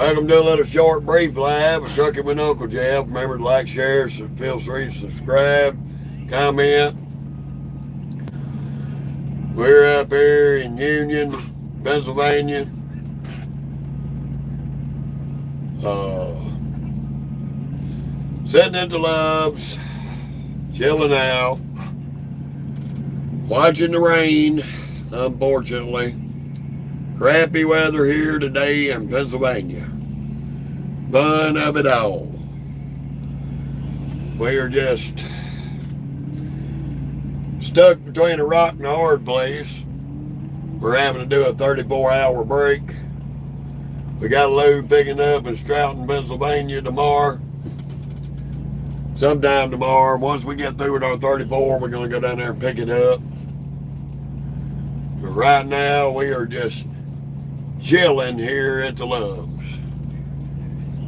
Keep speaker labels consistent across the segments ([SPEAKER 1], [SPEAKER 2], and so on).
[SPEAKER 1] Welcome to a little short, brief live of Trucking with Uncle Jeff. Remember to like, share, feel free to subscribe, comment. We're up here in Union, Pennsylvania. Sitting at the Loves, chilling out, watching the rain, unfortunately. Crappy weather here today in Pennsylvania. Fun of it all. We are just stuck between a rock and a hard place. We're having to do a 34-hour break. We got a load picking up in Stroughton, Pennsylvania tomorrow. Sometime tomorrow. Once we get through with our 34, we're going to go down there and pick it up. But right now, we are just chilling here at the Loves.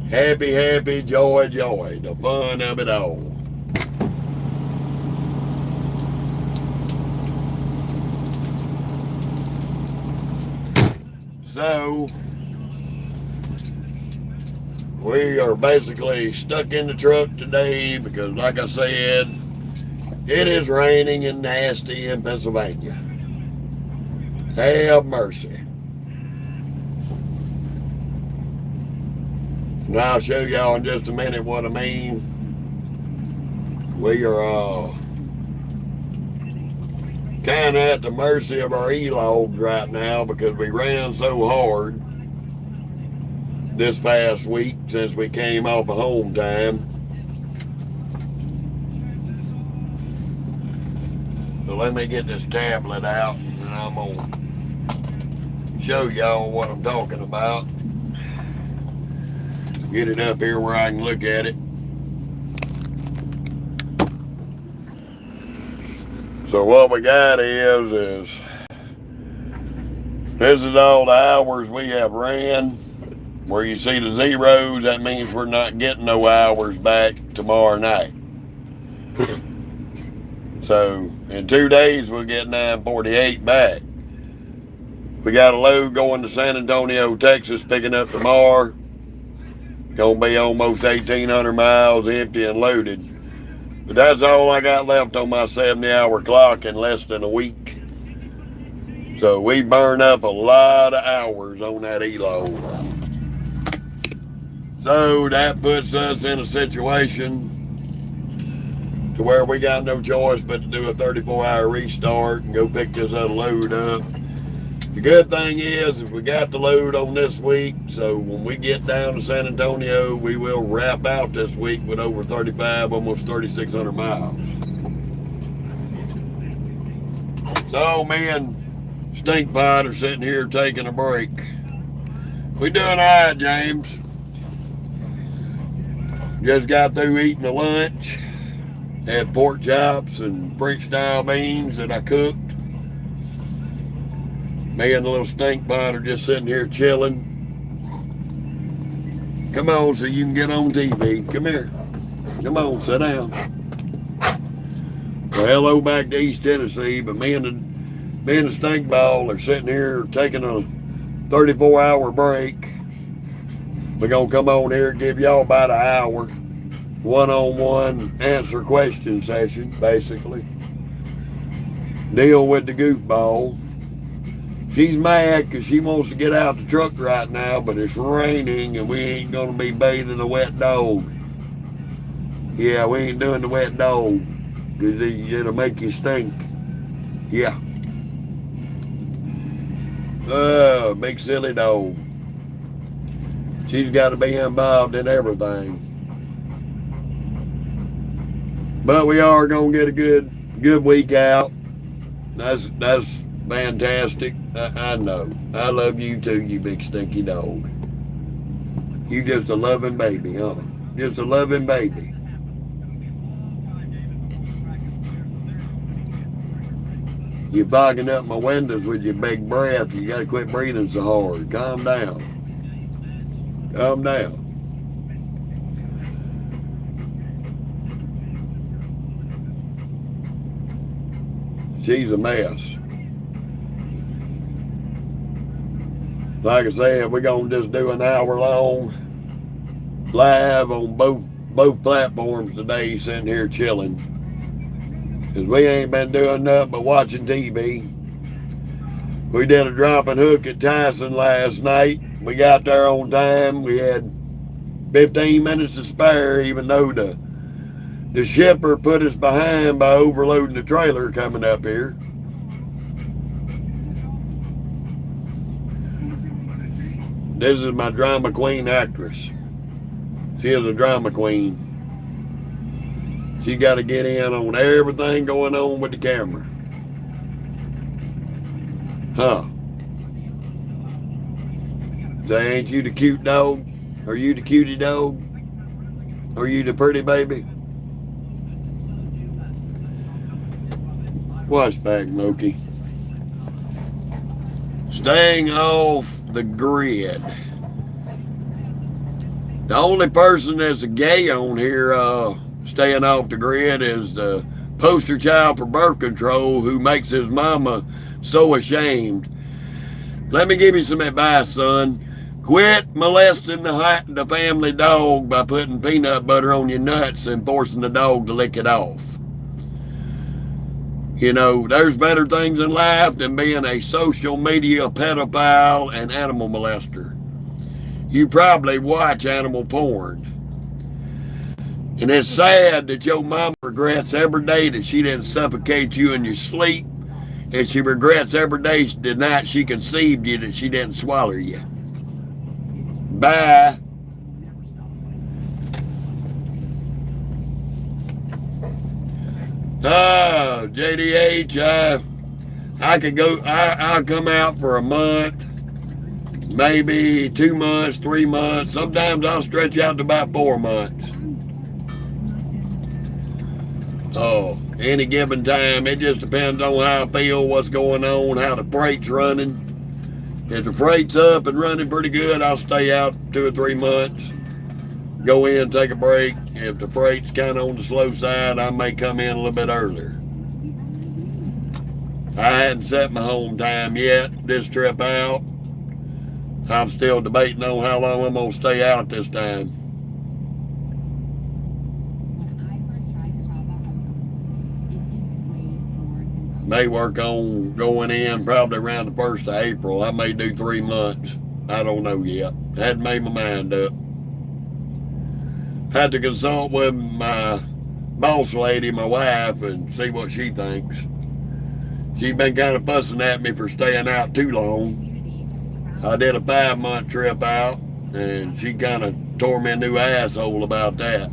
[SPEAKER 1] Happy, happy, joy, joy. The fun of it all. So, we are basically stuck in the truck today because, like I said, it is raining and nasty in Pennsylvania. Have mercy. And I'll show y'all in just a minute what I mean. We are kind of at the mercy of our e-logs right now because we ran so hard this past week since we came off of home time. So let me get this tablet out and I'm going to show y'all what I'm talking about. Get it up here where I can look at it. So what we got is this is all the hours we have ran. Where you see the zeros, that means we're not getting no hours back tomorrow night. So in 2 days we'll get 948 back. We got a load going to San Antonio, Texas, picking up tomorrow. Gonna be almost 1,800 miles empty and loaded. But that's all I got left on my 70-hour clock in less than a week. So we burn up a lot of hours on that e-load. So that puts us in a situation to where we got no choice but to do a 34-hour restart and go pick this other load up. The good thing is we got the load on this week, so when we get down to San Antonio, we will wrap out this week with over 35, almost 3,600 miles. So me and Stinkpot are sitting here taking a break. We doing all right, James. Just got through eating a lunch. Had pork chops and French style beans that I cooked. Me and the little Stinkpot are just sitting here chilling. Come on so you can get on TV. Come here. Come on, sit down. Well, hello back to East Tennessee, but me and the Stinkball are sitting here taking a 34-hour break. We're going to come on here and give y'all about an hour. One-on-one answer question session, basically. Deal with the goofball. She's mad because she wants to get out the truck right now, but it's raining and we ain't going to be bathing a wet dog. Yeah, we ain't doing the wet dog because it'll make you stink. Yeah. Big silly dog. She's got to be involved in everything. But we are going to get a good week out. That's fantastic. I know. I love you too, you big stinky dog. You just a loving baby, huh? Just a loving baby. You're fogging up my windows with your big breath. You gotta quit breathing so hard. Calm down. Calm down. She's a mess. Like I said, we're going to just do an hour long live on both platforms today, sitting here chilling. Because we ain't been doing nothing but watching TV. We did a drop and hook at Tyson last night. We got there on time. We had 15 minutes to spare, even though the shipper put us behind by overloading the trailer coming up here. This is my drama queen actress. She is a drama queen. She got to get in on everything going on with the camera. Huh. Say, ain't you the cute dog? Are you the cutie dog? Are you the pretty baby? Watch back, Moki. Staying off the grid. The only person that's a gay on here staying off the grid is the poster child for birth control who makes his mama so ashamed. Let me give you some advice, son. Quit molesting the family dog by putting peanut butter on your nuts and forcing the dog to lick it off. You know, there's better things in life than being a social media pedophile and animal molester. You probably watch animal porn. And it's sad that your mama regrets every day that she didn't suffocate you in your sleep. And she regrets every day the night she conceived you that she didn't swallow you. Bye. Oh, JDH, I could go, I'll come out for a month, maybe 2 months, 3 months. Sometimes I'll stretch out to about 4 months. Oh, any given time, it just depends on how I feel, what's going on, how the freight's running. If the freight's up and running pretty good, I'll stay out 2 or 3 months. Go in, take a break. If the freight's kind of on the slow side, I may come in a little bit earlier. I hadn't set my home time yet this trip out. I'm still debating on how long I'm going to stay out this time. May work on going in probably around the 1st of April. I may do 3 months. I don't know yet. Hadn't made my mind up. Had to consult with my boss lady, my wife, and see what she thinks. She's been kind of fussing at me for staying out too long. I did a 5-month trip out, and she kind of tore me a new asshole about that.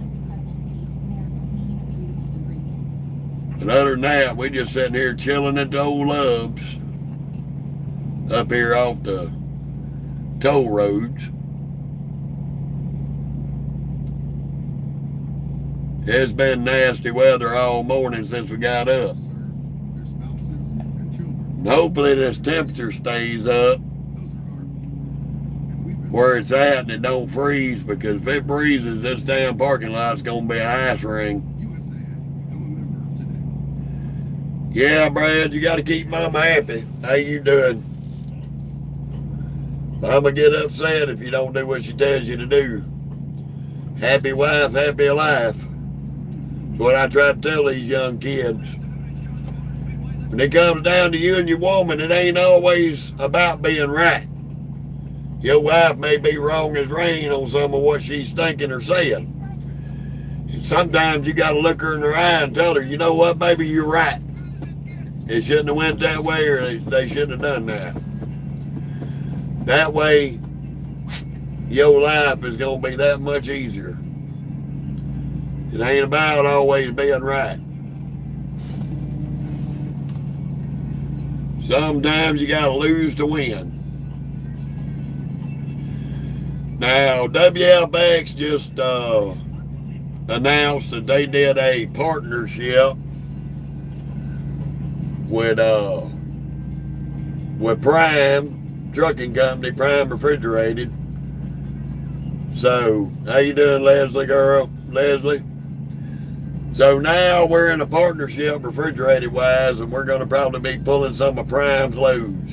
[SPEAKER 1] And other than that, we just sitting here chilling at the old Loves up here off the toll roads. It's been nasty weather all morning since we got up. And hopefully this temperature stays up where it's at and it don't freeze, because if it freezes, this damn parking lot's gonna be an ice ring. Yeah, Brad, you gotta keep Mama happy. How you doing? Mama get upset if you don't do what she tells you to do. Happy wife, happy life. What I try to tell these young kids. When it comes down to you and your woman, it ain't always about being right. Your wife may be wrong as rain on some of what she's thinking or saying. And sometimes you got to look her in her eye and tell her, you know what, baby, you're right. It shouldn't have went that way, or they shouldn't have done that. That way, your life is going to be that much easier. It ain't about always being right. Sometimes you gotta lose to win. Now, WFX just announced that they did a partnership with Prime Trucking Company, Prime Refrigerated. So, how you doing, Leslie girl? Leslie? So now we're in a partnership refrigerated wise, and we're going to probably be pulling some of Prime's loads.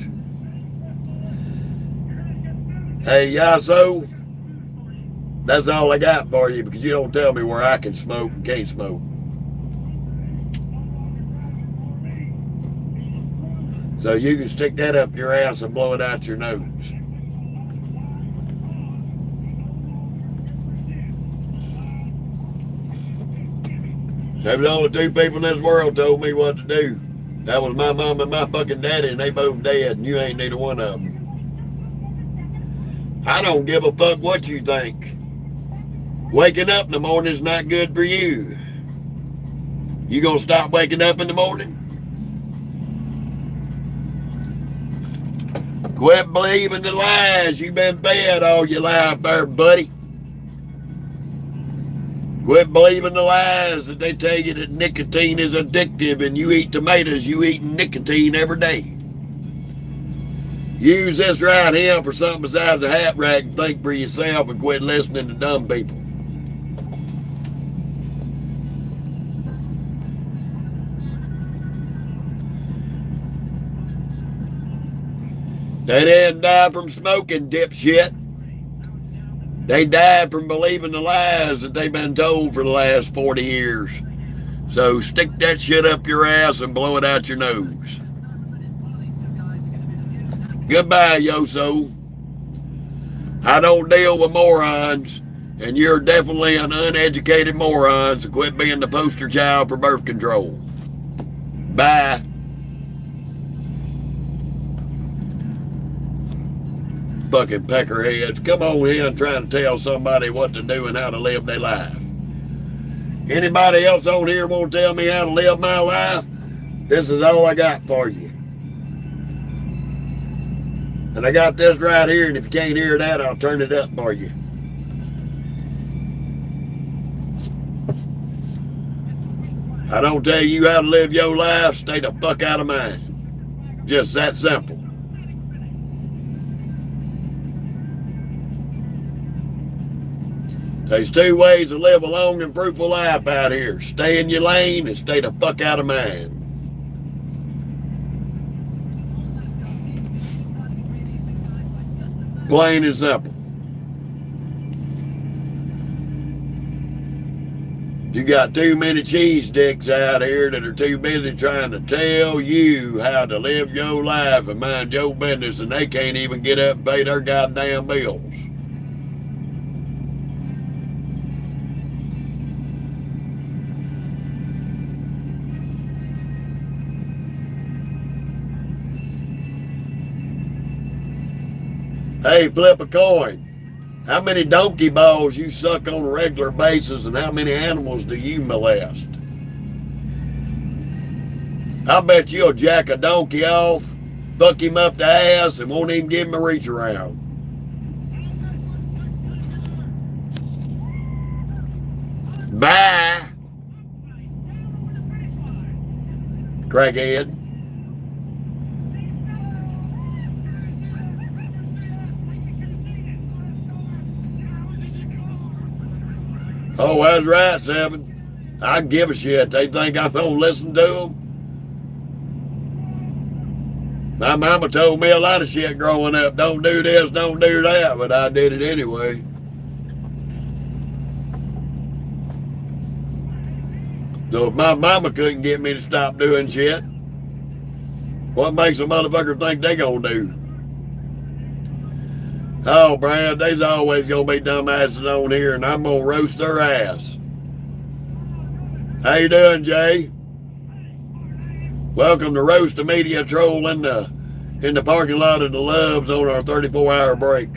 [SPEAKER 1] Hey, Yaso, that's all I got for you because you don't tell me where I can smoke and can't smoke. So you can stick that up your ass and blow it out your nose. There's only two people in this world told me what to do. That was my mom and my fucking daddy, and they both dead, and you ain't neither one of them. I don't give a fuck what you think. Waking up in the morning is not good for you. You gonna stop waking up in the morning? Quit believing the lies you've been fed all your life there, buddy. Quit believing the lies that they tell you that nicotine is addictive and you eat tomatoes, you eat nicotine every day. Use this right here for something besides a hat rack and think for yourself and quit listening to dumb people. They didn't die from smoking, dipshit. They died from believing the lies that they've been told for the last 40 years. So stick that shit up your ass and blow it out your nose. Goodbye, Yoso. I don't deal with morons, and you're definitely an uneducated moron, so quit being the poster child for birth control. Bye. Fucking peckerheads. Come on here and try to tell somebody what to do and how to live their life. Anybody else on here want to tell me how to live my life? This is all I got for you. And I got this right here, and if you can't hear that, I'll turn it up for you. I don't tell you how to live your life, stay the fuck out of mine. Just that simple. There's two ways to live a long and fruitful life out here. Stay in your lane and stay the fuck out of mine. Plain and simple. You got too many cheese dicks out here that are too busy trying to tell you how to live your life and mind your business, and they can't even get up and pay their goddamn bills. Hey, flip a coin. How many donkey balls you suck on a regular basis, and how many animals do you molest? I bet you'll jack a donkey off, buck him up the ass, and won't even give him a reach around. Bye. Crackhead. Oh, that's right, Seven. I give a shit. They think I'm gonna listen to them. My mama told me a lot of shit growing up. Don't do this, don't do that, but I did it anyway. So if my mama couldn't get me to stop doing shit, what makes a motherfucker think they gonna do? Oh, Brad, there's always gonna be dumbasses on here, and I'm gonna roast their ass. How you doing, Jay? Welcome to Roast a Media Troll in the parking lot of the Loves on our 34-hour break.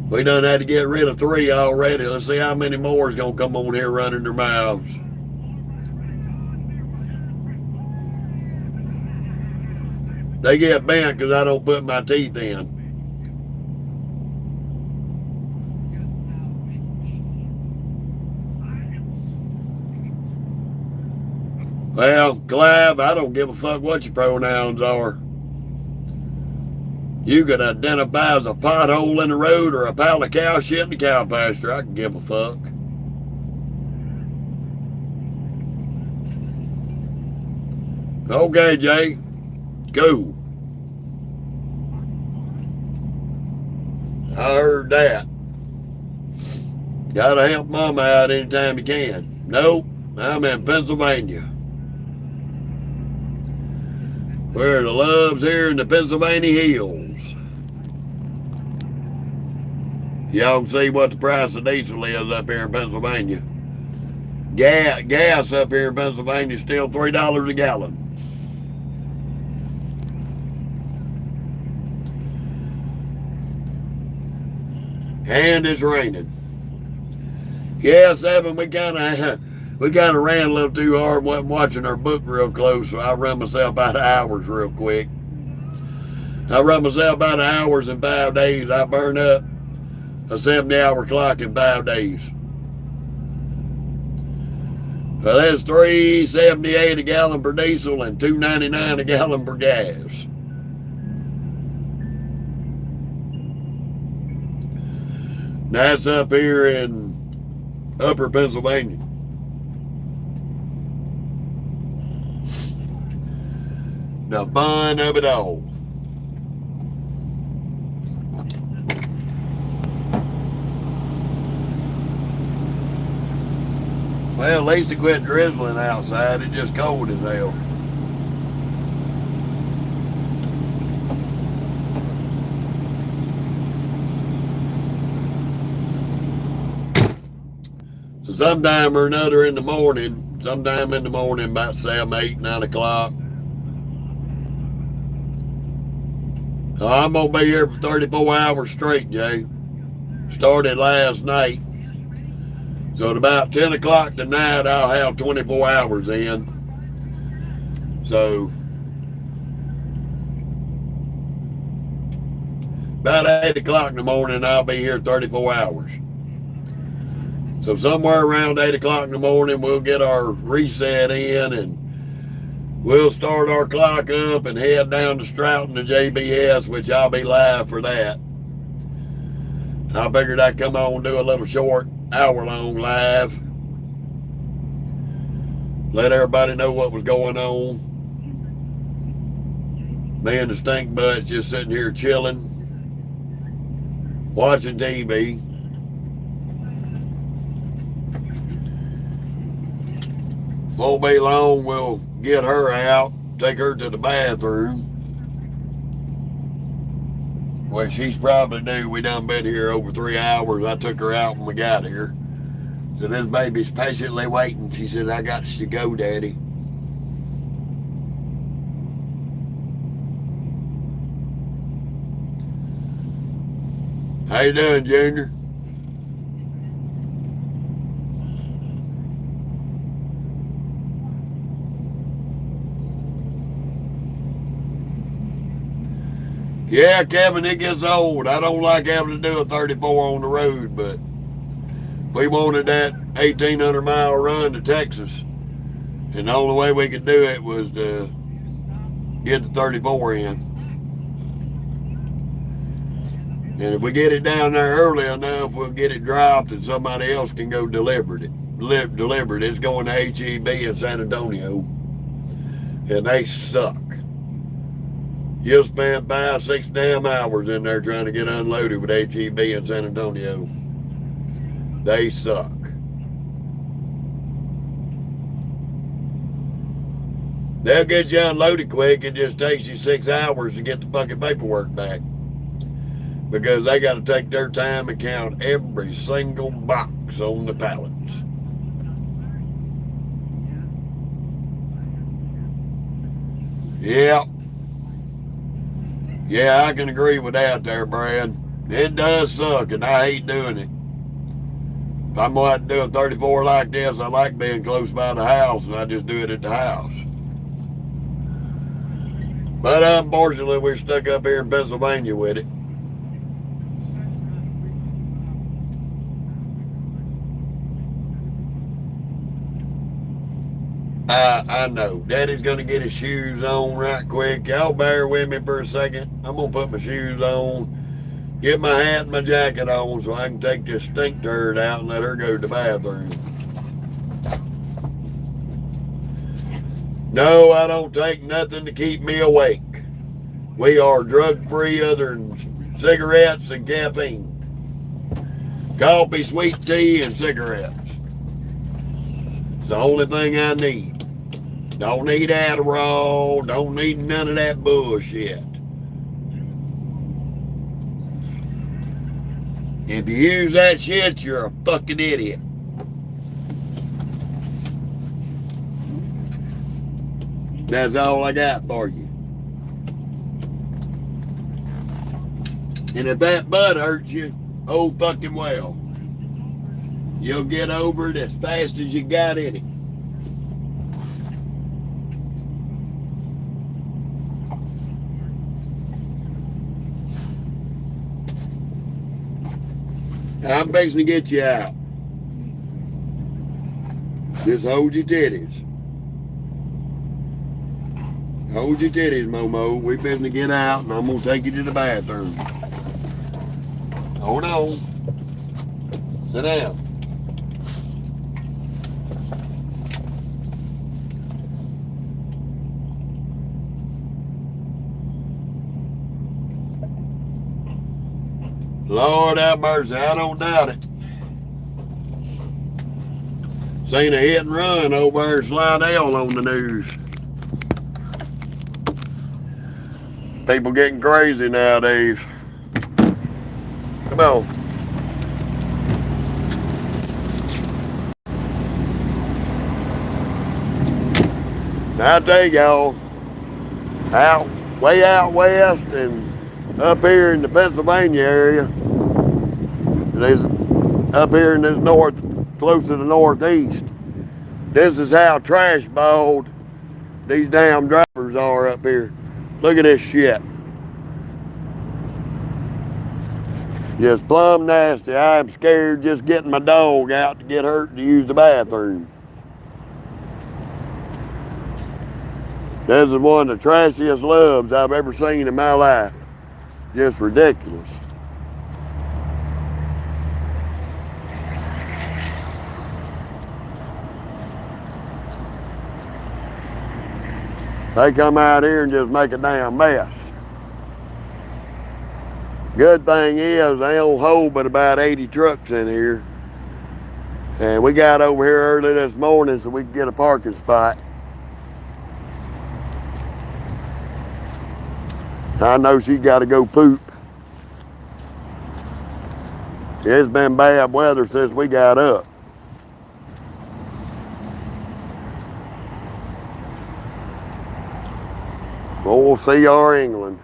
[SPEAKER 1] We done had to get rid of 3 already. Let's see how many more is gonna come on here running their mouths. They get bent because I don't put my teeth in. Well, Clive, I don't give a fuck what your pronouns are. You could identify as a pothole in the road or a pile of cow shit in the cow pasture. I can give a fuck. Okay, Jay. Go. I heard that. Gotta help mama out anytime you can. Nope, I'm in Pennsylvania. Where the love's here in the Pennsylvania hills. Y'all can see what the price of diesel is up here in Pennsylvania. Gas up here in Pennsylvania is still $3 a gallon. And it's raining. Yeah, Seven, we kind of ran a little too hard and wasn't watching our book real close, so I run myself out of hours real quick. I run myself out of hours in 5 days. I burn up a 70-hour clock in 5 days. So that's $3.78 a gallon for diesel and $2.99 a gallon for gas. That's up here in Upper Pennsylvania. The fun of it all. Well, at least it quit drizzling outside. It's just cold as hell. So sometime or another in the morning, about 7, 8, 9 o'clock, I'm going to be here for 34 hours straight, Jay. Started last night. So at about 10 o'clock tonight, I'll have 24 hours in. So about 8 o'clock in the morning, I'll be here 34 hours. So somewhere around 8 o'clock in the morning, we'll get our reset in and we'll start our clock up and head down to Stroughton to JBS, which I'll be live for that. I figured I'd come on and do a little short hour-long live. Let everybody know what was going on. Me and the stink butts just sitting here chilling, watching TV. Won't be long, we'll get her out, take her to the bathroom. Well, she's probably due. We done been here over 3 hours. I took her out when we got here. So this baby's patiently waiting. She said, I got to go, Daddy. How you doing, Junior? Yeah, Kevin, it gets old. I don't like having to do a 34 on the road, but we wanted that 1,800-mile run to Texas, and the only way we could do it was to get the 34 in. And if we get it down there early enough, we'll get it dropped and somebody else can go deliver it. It's going to HEB in San Antonio, and they suck. You'll spend 5, 6 damn hours in there trying to get unloaded with HEB in San Antonio. They suck. They'll get you unloaded quick. It just takes you 6 hours to get the fucking paperwork back. Because they got to take their time and count every single box on the pallets. Yeah. Yeah, I can agree with that there, Brad. It does suck, and I hate doing it. If I'm going to have to do a 34 like this, I like being close by the house, and I just do it at the house. But unfortunately, we're stuck up here in Pennsylvania with it. I know. Daddy's going to get his shoes on right quick. Y'all bear with me for a second. I'm going to put my shoes on, get my hat and my jacket on so I can take this stink turd out and let her go to the bathroom. No, I don't take nothing to keep me awake. We are drug-free other than cigarettes and caffeine. Coffee, sweet tea, and cigarettes. It's the only thing I need. Don't need Adderall. Don't need none of that bullshit. If you use that shit, you're a fucking idiot. That's all I got for you. And if that butt hurts you, oh fucking well. You'll get over it as fast as you got in it. I'm fixing to get you out. Just hold your titties. Hold your titties, Momo. We fixing to get out, and I'm going to take you to the bathroom. Hold on. Sit down. Lord have mercy, I don't doubt it. Seen a hit and run over there in Slidell on the news. People getting crazy nowadays. Come on. Now I tell y'all, way out west and up here in the Pennsylvania area, there's up here in this north, close to the northeast, this is how trash balled these damn drivers are up here. Look at this shit. Just plumb nasty. I'm scared just getting my dog out to get hurt to use the bathroom. This is one of the trashiest loves I've ever seen in my life. Just ridiculous. They come out here and just make a damn mess. Good thing is they don't hold but about 80 trucks in here. And we got over here early this morning so we could get a parking spot. I know she got to go poop. It's been bad weather since we got up. Old C.R. England.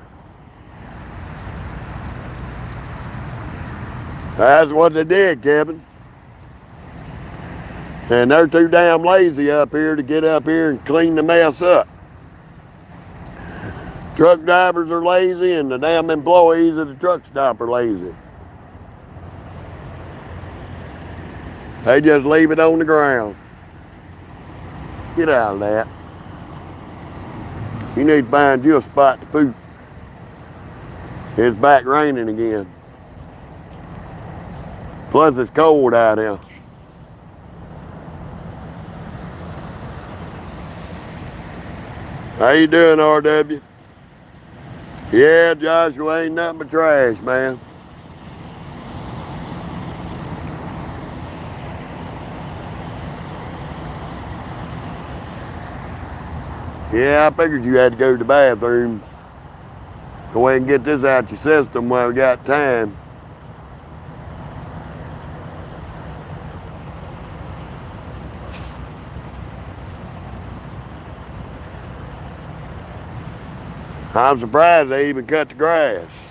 [SPEAKER 1] That's what they did, Kevin. And they're too damn lazy up here to get up here and clean the mess up. Truck drivers are lazy and the damn employees of the truck stop are lazy. They just leave it on the ground. Get out of that. You need to find you a spot to poop. It's back raining again. Plus it's cold out here. How you doing, RW? Yeah, Joshua, ain't nothing but trash, man. Yeah, I figured you had to go to the bathroom. Go ahead and get this out your system while we got time. I'm surprised they even cut the grass.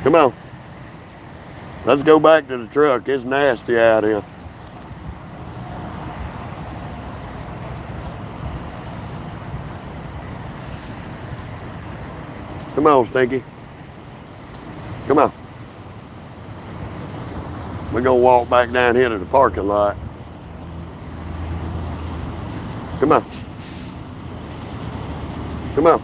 [SPEAKER 1] Come on. Let's go back to the truck. It's nasty out here. Come on, Stinky. Come on. We're gonna walk back down here to the parking lot. Come on. Come on.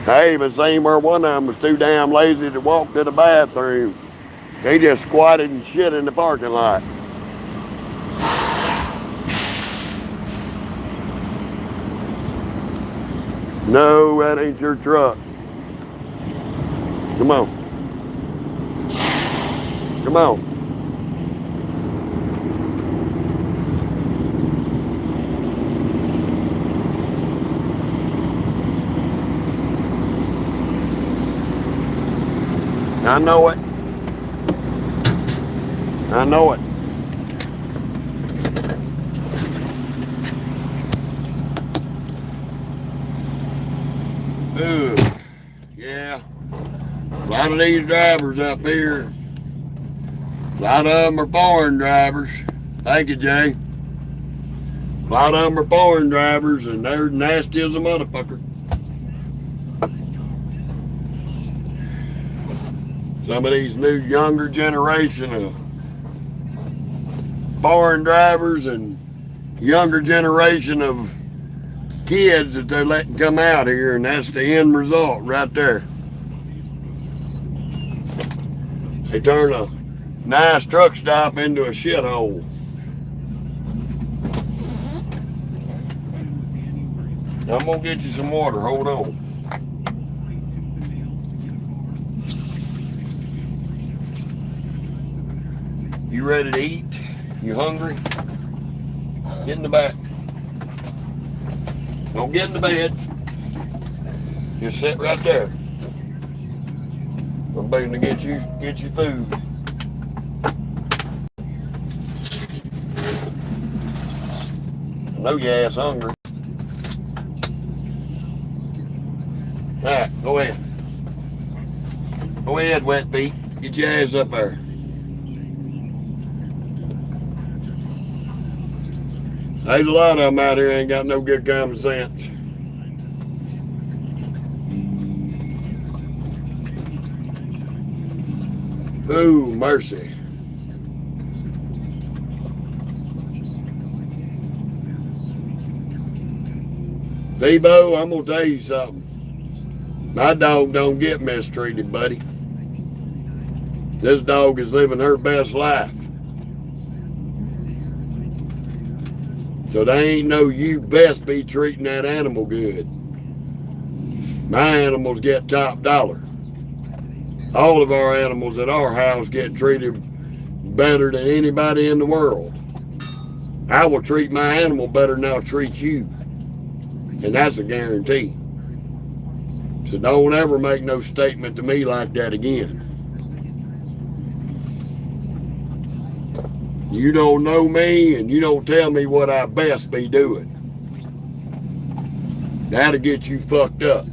[SPEAKER 1] I even seen where one of them was too damn lazy to walk to the bathroom. They just squatted and shit in the parking lot. No, that ain't your truck. Come on. Come on. I know it. I know it. Ooh, yeah. A lot of these drivers up here, a lot of them are foreign drivers. Thank you, Jay. A lot of them are foreign drivers, and they're nasty as a motherfucker. Some of these new younger generation of foreign drivers and younger generation of kids that they're letting come out here, and that's the end result right there. They turn a nice truck stop into a shithole. I'm gonna get you some water, hold on. You ready to eat? You hungry? Get in the back. Don't get in the bed. Just sit right there. I'm begging to get you food. I know your ass hungry. Alright, go ahead. Go ahead, wet feet. Get your ass up there. There's a lot of them out here ain't got no good common sense. Ooh, mercy. Debo, I'm gonna tell you something. My dog don't get mistreated, buddy. This dog is living her best life. So they ain't no you best be treating that animal good. My animals get top dollar. All of our animals at our house get treated better than anybody in the world. I will treat my animal better than I'll treat you. And that's a guarantee. So don't ever make no statement to me like that again. You don't know me, and you don't tell me what I best be doing. That'll get you fucked up.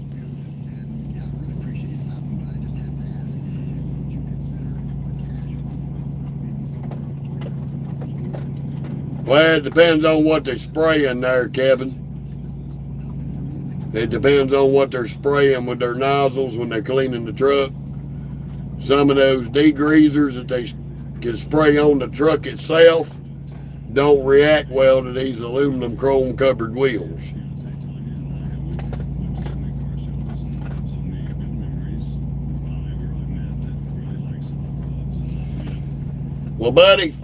[SPEAKER 1] Well, it depends on what they're spraying there, Kevin. It depends on what they're spraying with their nozzles when they're cleaning the truck. Some of those degreasers that they can spray on the truck itself don't react well to these aluminum chrome covered wheels. Well, buddy,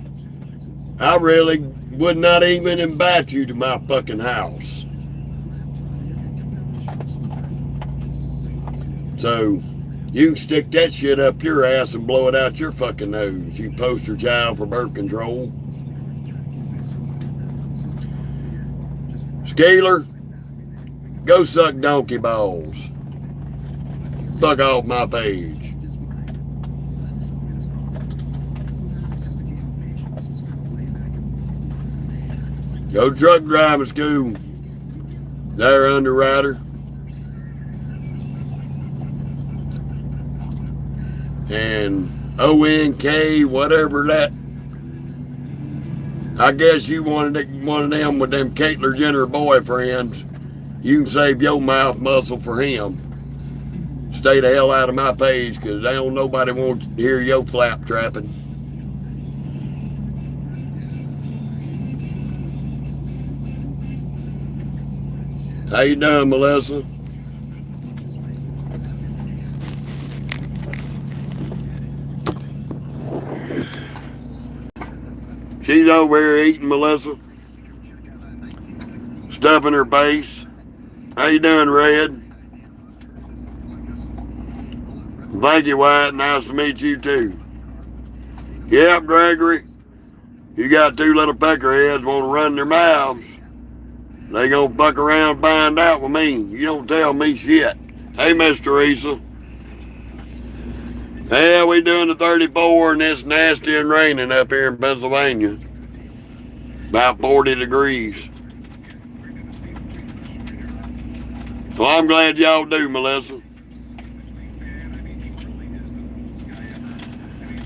[SPEAKER 1] I really would not even invite you to my fucking house. So you can stick that shit up your ass and blow it out your fucking nose, you poster child for birth control. Scaler, go suck donkey balls. Fuck off my page. Go truck driving school. There, underwriter. And ONK, whatever that. I guess you wanted one of them with them Caitlyn Jenner boyfriends. You can save your mouth muscle for him. Stay the hell out of my page, because they don't nobody want to hear your flap trapping. How you doing, Melissa? She's over here eating, Melissa. Stuffing her face. How you doing, Red? Thank you, Wyatt. Nice to meet you, too. Yep, Gregory. You got two little peckerheads want to run their mouths. They gonna fuck around and find out with me. You don't tell me shit. Hey, Miss Teresa. Yeah, we doing the 34 and it's nasty and raining up here in Pennsylvania. About 40 degrees. Well, I'm glad y'all do, Melissa.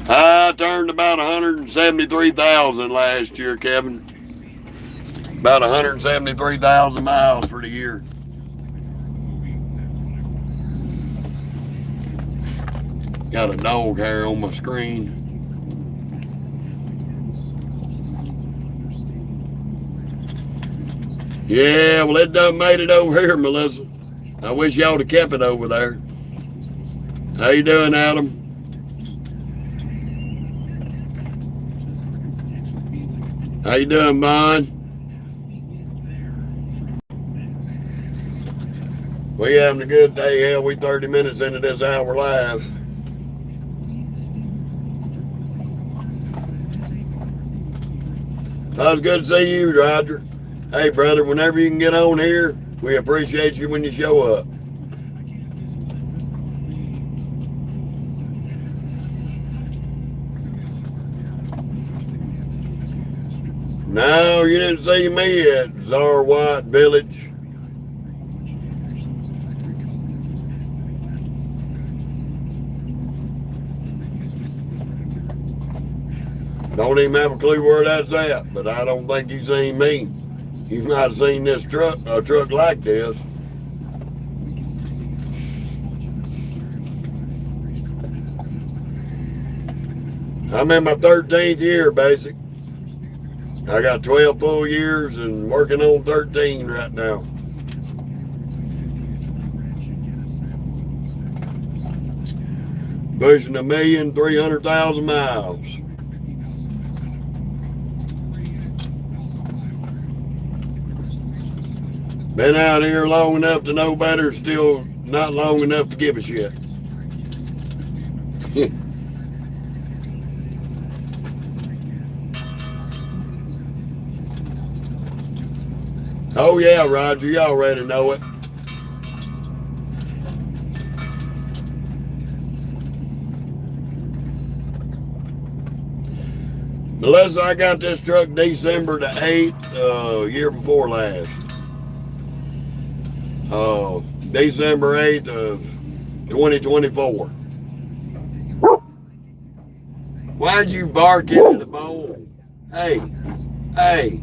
[SPEAKER 1] I turned about 173,000 last year, Kevin. About 173,000 miles for the year. Got a dog hair on my screen. Yeah, well, it done made it over here, Melissa. I wish y'all would have kept it over there. How you doing, Adam? How you doing, Bon? We having a good day. Hell, we 30 minutes into this hour live. Well, it's good to see you, Roger. Hey, brother, whenever you can get on here, we appreciate you when you show up. No, you didn't see me at Czar White Village. Don't even have a clue where that's at, but I don't think you seen me. You might have seen this truck, a truck like this. I'm in my 13th year, basic. I got 12 full years and working on 13 right now. Pushing 1,300,000 miles. Been out here long enough to know better, still not long enough to give a shit. Oh yeah, Roger, you already know it. Melissa, I got this truck December the 8th, year before last. December 8th of 2024. Why'd you bark into the bone? Hey, hey.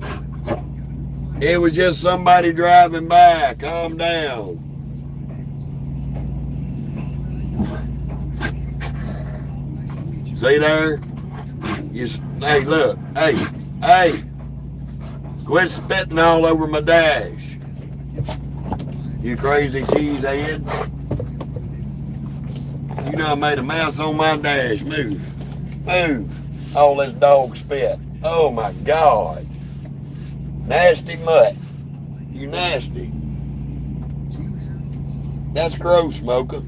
[SPEAKER 1] It was just somebody driving by. Calm down. See there? Hey, look. Hey, hey. Quit spitting all over my dash. You crazy cheesehead. You know I made a mess on my dash. Move. Move. All this dog spit. Oh my God. Nasty mutt. You nasty. That's gross, Smoker.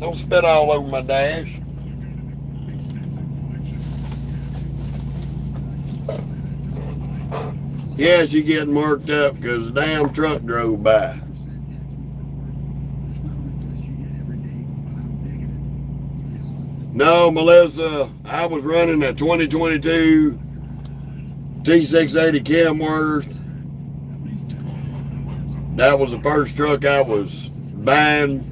[SPEAKER 1] Don't spit all over my dash. Yes, you're getting worked up because the damn truck drove by. No, Melissa, I was running a 2022 T680 Kenworth. That was the first truck I was buying.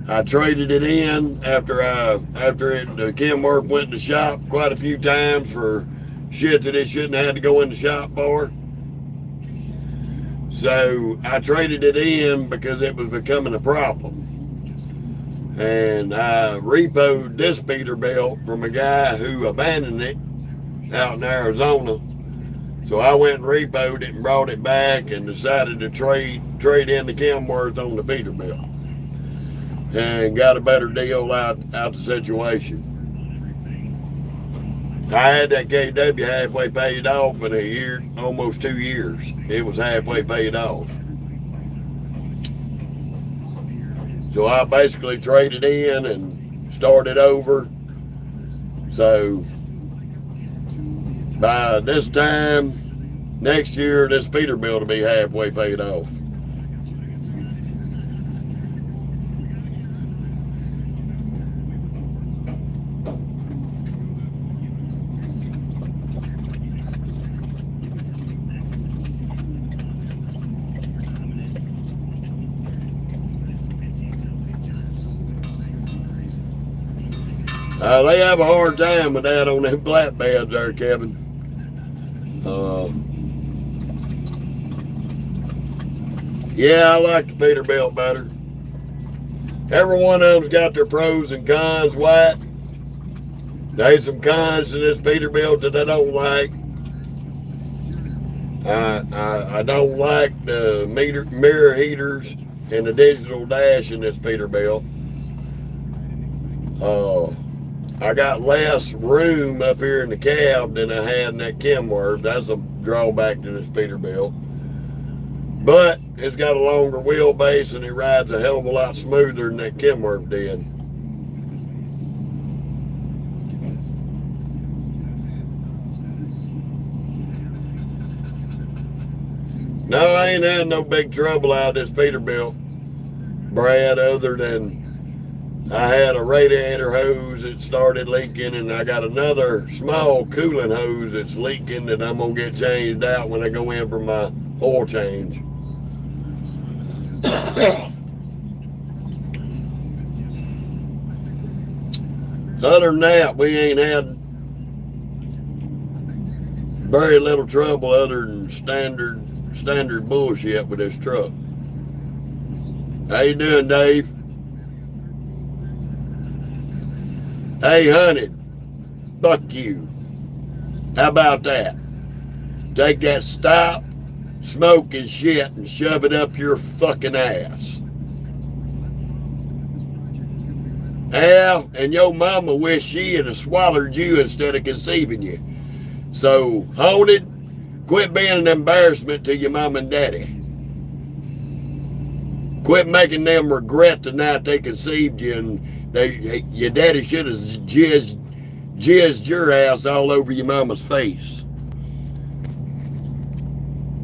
[SPEAKER 1] I traded it in after the Kenworth went in the shop quite a few times for shit that it shouldn't have had to go in the shop for. So I traded it in because it was becoming a problem. And I repoed this Peterbilt from a guy who abandoned it out in Arizona. So I went and repoed it and brought it back and decided to trade in the Kenworth on the Peterbilt. And got a better deal out the situation. I had that KW halfway paid off in a year, almost 2 years. It was halfway paid off. So I basically traded in and started over. So by this time next year, this Peterbilt will be halfway paid off. They have a hard time with that on them flatbeds there, Kevin. Yeah, I like the Peterbilt better. Every one of them's got their pros and cons, White. There's some cons to this Peterbilt that I don't like. I don't like the mirror heaters and the digital dash in this Peterbilt. I got less room up here in the cab than I had in that Kenworth. That's a drawback to this Peterbilt. But it's got a longer wheelbase and it rides a hell of a lot smoother than that Kenworth did. No, I ain't had no big trouble out of this Peterbilt, Brad, other than I had a radiator hose that started leaking, and I got another small coolant hose that's leaking that I'm going to get changed out when I go in for my oil change. Other than that, we ain't had very little trouble other than standard bullshit with this truck. How you doing, Dave? Hey, honey, fuck you. How about that? Take that stop, smoking shit and shove it up your fucking ass. Yeah, and your mama wish she had swallowed you instead of conceiving you. So, Haunted, quit being an embarrassment to your mom and daddy. Quit making them regret the night they conceived you, and your daddy should have jizzed your ass all over your mama's face.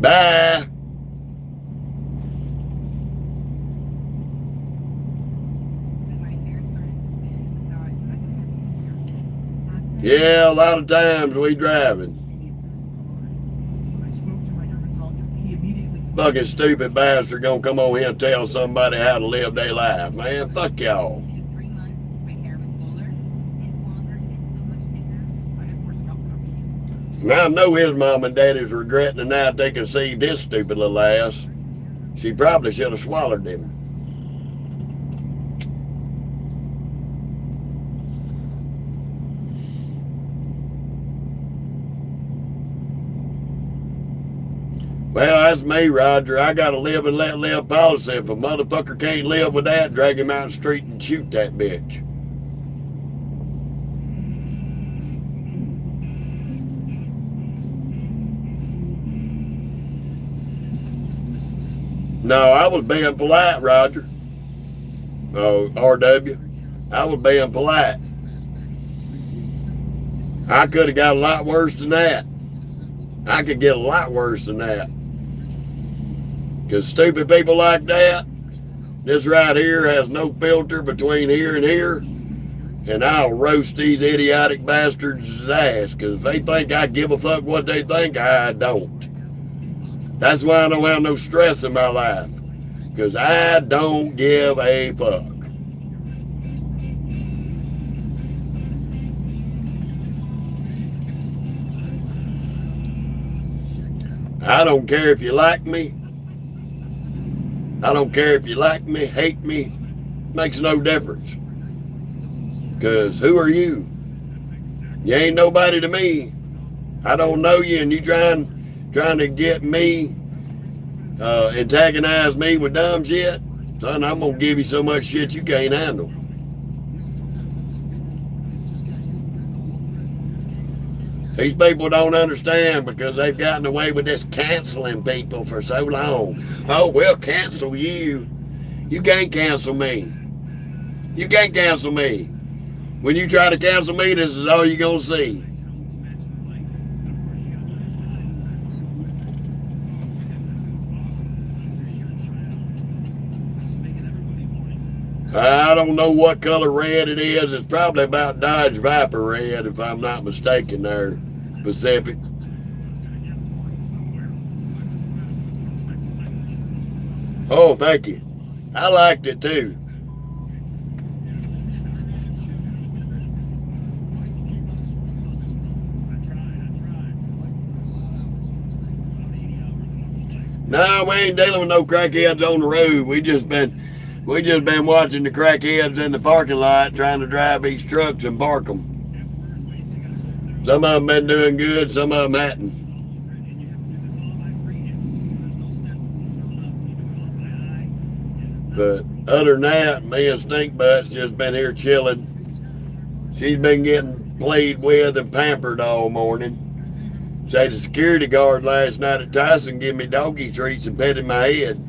[SPEAKER 1] Bye. Yeah, a lot of times we driving. Fucking stupid bastard gonna come on here and tell somebody how to live their life. Man, fuck y'all. Now I know his mom and daddy's regretting the night they conceived his stupid little ass. She probably should have swallowed him. Well, that's me, Roger. I got a live and let live policy. If a motherfucker can't live with that, drag him out the street and shoot that bitch. No, I was being polite, Roger. Oh, RW. I was being polite. I could have got a lot worse than that. I could get a lot worse than that. Because stupid people like that, this right here has no filter between here and here, and I'll roast these idiotic bastards' ass, because if they think I give a fuck what they think, I don't. That's why I don't have no stress in my life, because I don't give a fuck. I don't care if you like me. I don't care if you like me, hate me. Makes no difference. Because who are you? You ain't nobody to me. I don't know you, and you trying to get me, antagonize me with dumb shit. Son, I'm going to give you so much shit you can't handle. These people don't understand because they've gotten away with this canceling people for so long. Oh, we'll cancel you. You can't cancel me. You can't cancel me. When you try to cancel me, this is all you're going to see. I don't know what color red it is. It's probably about Dodge Viper red, if I'm not mistaken there, Pacific. Oh, thank you. I liked it too. No, we ain't dealing with no crackheads on the road. We just been watching the crackheads in the parking lot trying to drive these trucks and park them. Some of them been doing good, some of them hadn't. But other than that, me and Stink Butt's just been here chilling. She's been getting played with and pampered all morning. Say the security guard last night at Tyson gave me doggy treats and petted my head.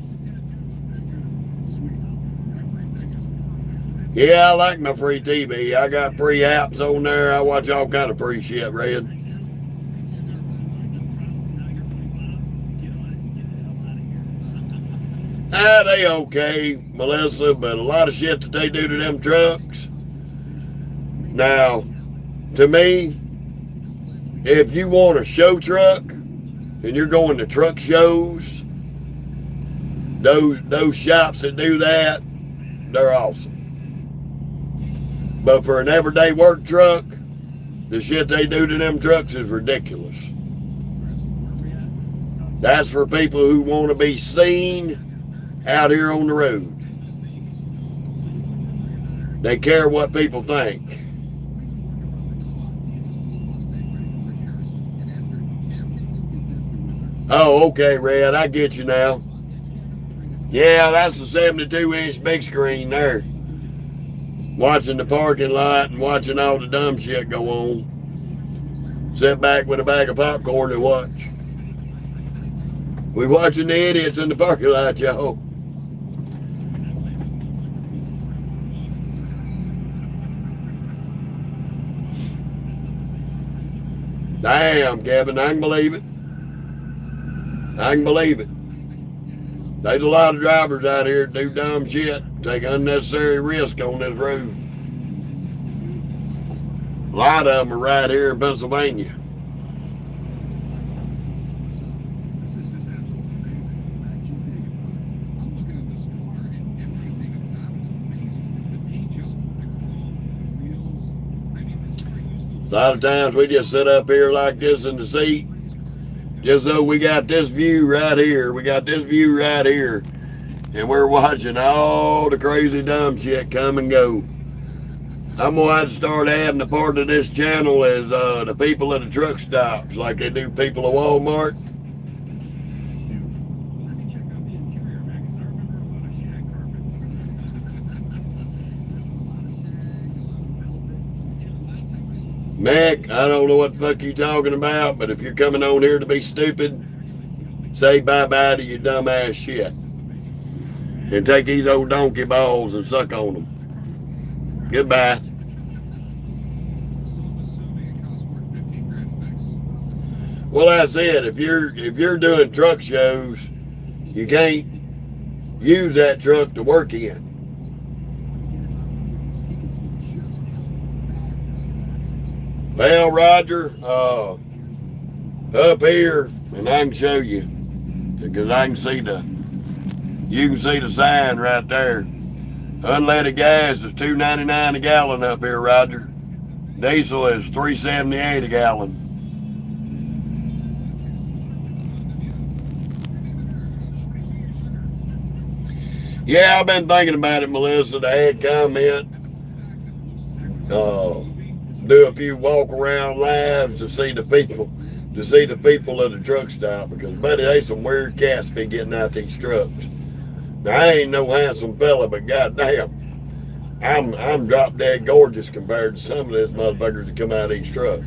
[SPEAKER 1] Yeah, I like my free TV. I got free apps on there. I watch all kind of free shit, Red. They okay, Melissa, but a lot of shit that they do to them trucks. Now, to me, if you want a show truck and you're going to truck shows, those shops that do that, they're awesome. But for an everyday work truck, the shit they do to them trucks is ridiculous. That's for people who want to be seen out here on the road. They care what people think. Oh, okay, Red, I get you now. Yeah, that's the 72-inch big screen there. Watching the parking lot and watching all the dumb shit go on. Sit back with a bag of popcorn and watch. We watching the idiots in the parking lot, y'all. Damn, Kevin, I can believe it. I can believe it. There's a lot of drivers out here that do dumb shit, take unnecessary risk on this road. A lot of them are right here in Pennsylvania. A lot of times we just sit up here like this in the seat, just so we got this view right here. We got this view right here. And we're watching all the crazy dumb shit come and go. I'm going to have to start adding a part of this channel as the people at the truck stops, like they do people at Walmart. Mac, I don't know what the fuck you're talking about, but if you're coming on here to be stupid, say bye-bye to your dumbass shit. And take these old donkey balls and suck on them. Goodbye. Well, that's it. If you're doing truck shows, you can't use that truck to work in. Well, Roger, up here, and I can show you, because I can see you can see the sign right there. Unleaded gas is $2.99 a gallon up here, Roger. Diesel is $3.78 a gallon. Yeah, I've been thinking about it, Melissa, to add comment. Do a few walk around lives to see the people at the truck stop, because buddy, they some weird cats be getting out these trucks. Now I ain't no handsome fella, but goddamn, I'm drop dead gorgeous compared to some of these motherfuckers that come out of these trucks.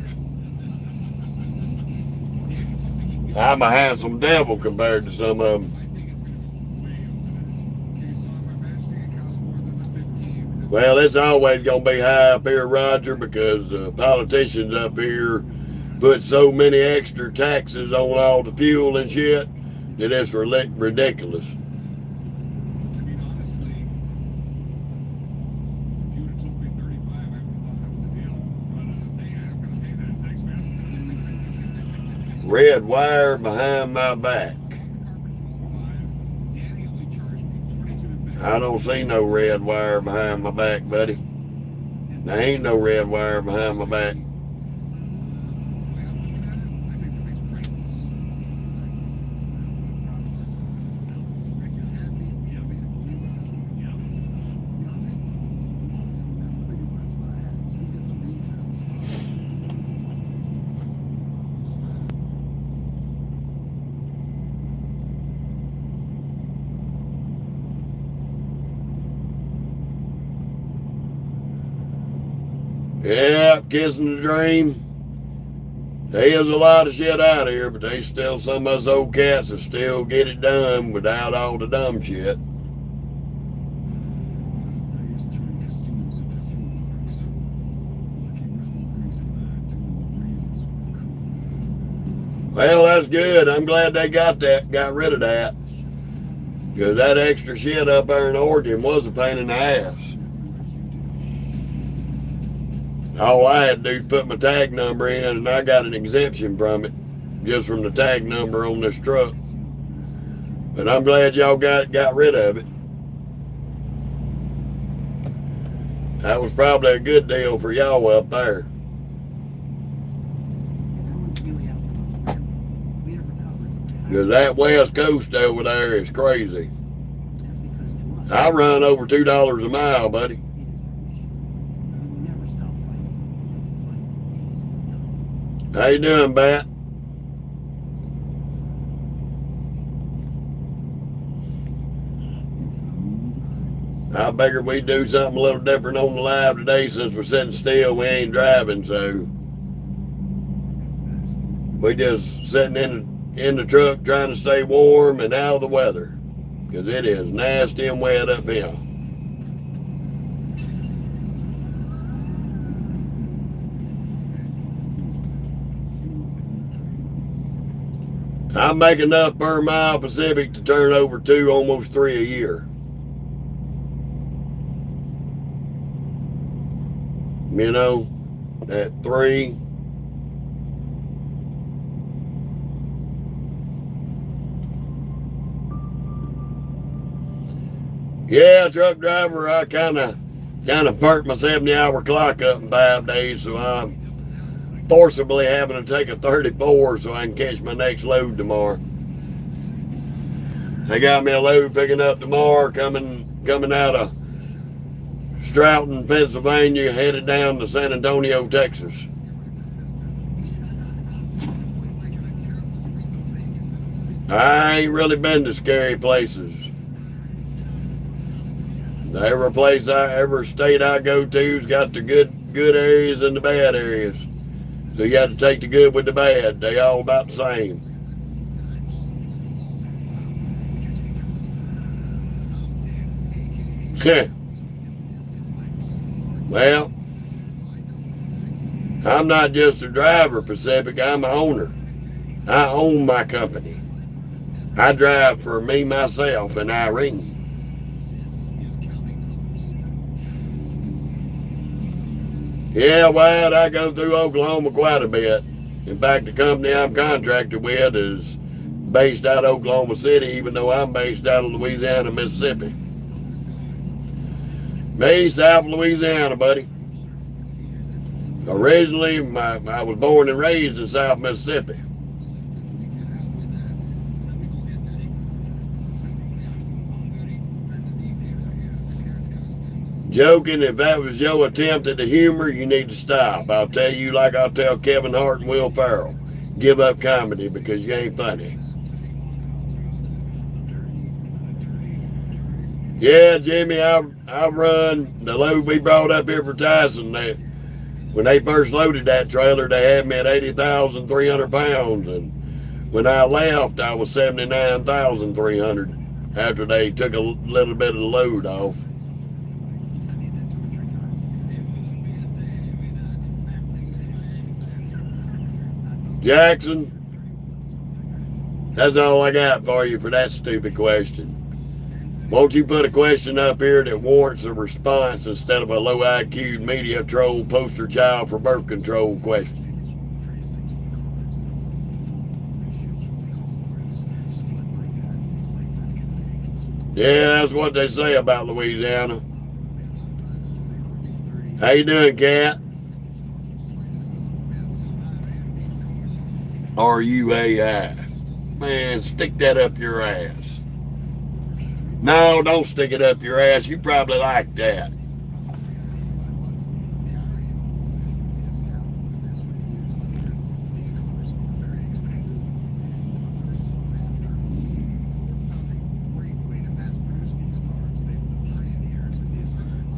[SPEAKER 1] I'm a handsome devil compared to some of them. Well, it's always going to be high up here, Roger, because politicians up here put so many extra taxes on all the fuel and shit that it's ridiculous. Red wire behind my back. I don't see no red wire behind my back, buddy. There ain't no red wire behind my back. Yeah, kissing the dream. There is a lot of shit out here, but there's still some of us old cats that still get it done without all the dumb shit. Well, that's good. I'm glad they got rid of that. Because that extra shit up there in Oregon was a pain in the ass. All I had to do is put my tag number in, and I got an exemption from it, just from the tag number on this truck. But I'm glad y'all got rid of it. That was probably a good deal for y'all up there. Because that west coast over there is crazy. I run over $2 a mile, buddy. How you doing, Bat? I figured we'd do something a little different on the live today since we're sitting still. We ain't driving, so we just sitting in the truck trying to stay warm and out of the weather, because it is nasty and wet up here. I make enough per mile Pacific to turn over 2, almost 3 a year. You know, at 3. Yeah, truck driver, I kind of burnt my 70-hour clock up in 5 days, so I'm forcibly having to take a 34 so I can catch my next load tomorrow. They got me a load picking up tomorrow, coming out of Stroughton, Pennsylvania, headed down to San Antonio, Texas. I ain't really been to scary places. Every state I go to's got the good areas and the bad areas. So you got to take the good with the bad. They all about the same. Well, I'm not just a driver, Pacific. I'm an owner. I own my company. I drive for me, myself, and Irene. Yeah, well, I go through Oklahoma quite a bit. In fact, the company I'm contracted with is based out of Oklahoma City, even though I'm based out of Louisiana, Mississippi. Me, South Louisiana, buddy. Originally, I was born and raised in South Mississippi. Joking, if that was your attempt at the humor, you need to stop. I'll tell you like I'll tell Kevin Hart and Will Ferrell. Give up comedy because you ain't funny. Yeah, Jimmy, I run the load we brought up here for Tyson. When they first loaded that trailer, they had me at 80,300 pounds. And when I left, I was 79,300 after they took a little bit of the load off. Jackson, that's all I got for you for that stupid question. Won't you put a question up here that warrants a response instead of a low IQ media troll poster child for birth control question? Yeah, that's what they say about Louisiana. How you doing, Cat? RUAI. Man, stick that up your ass. No, don't stick it up your ass. You probably like that.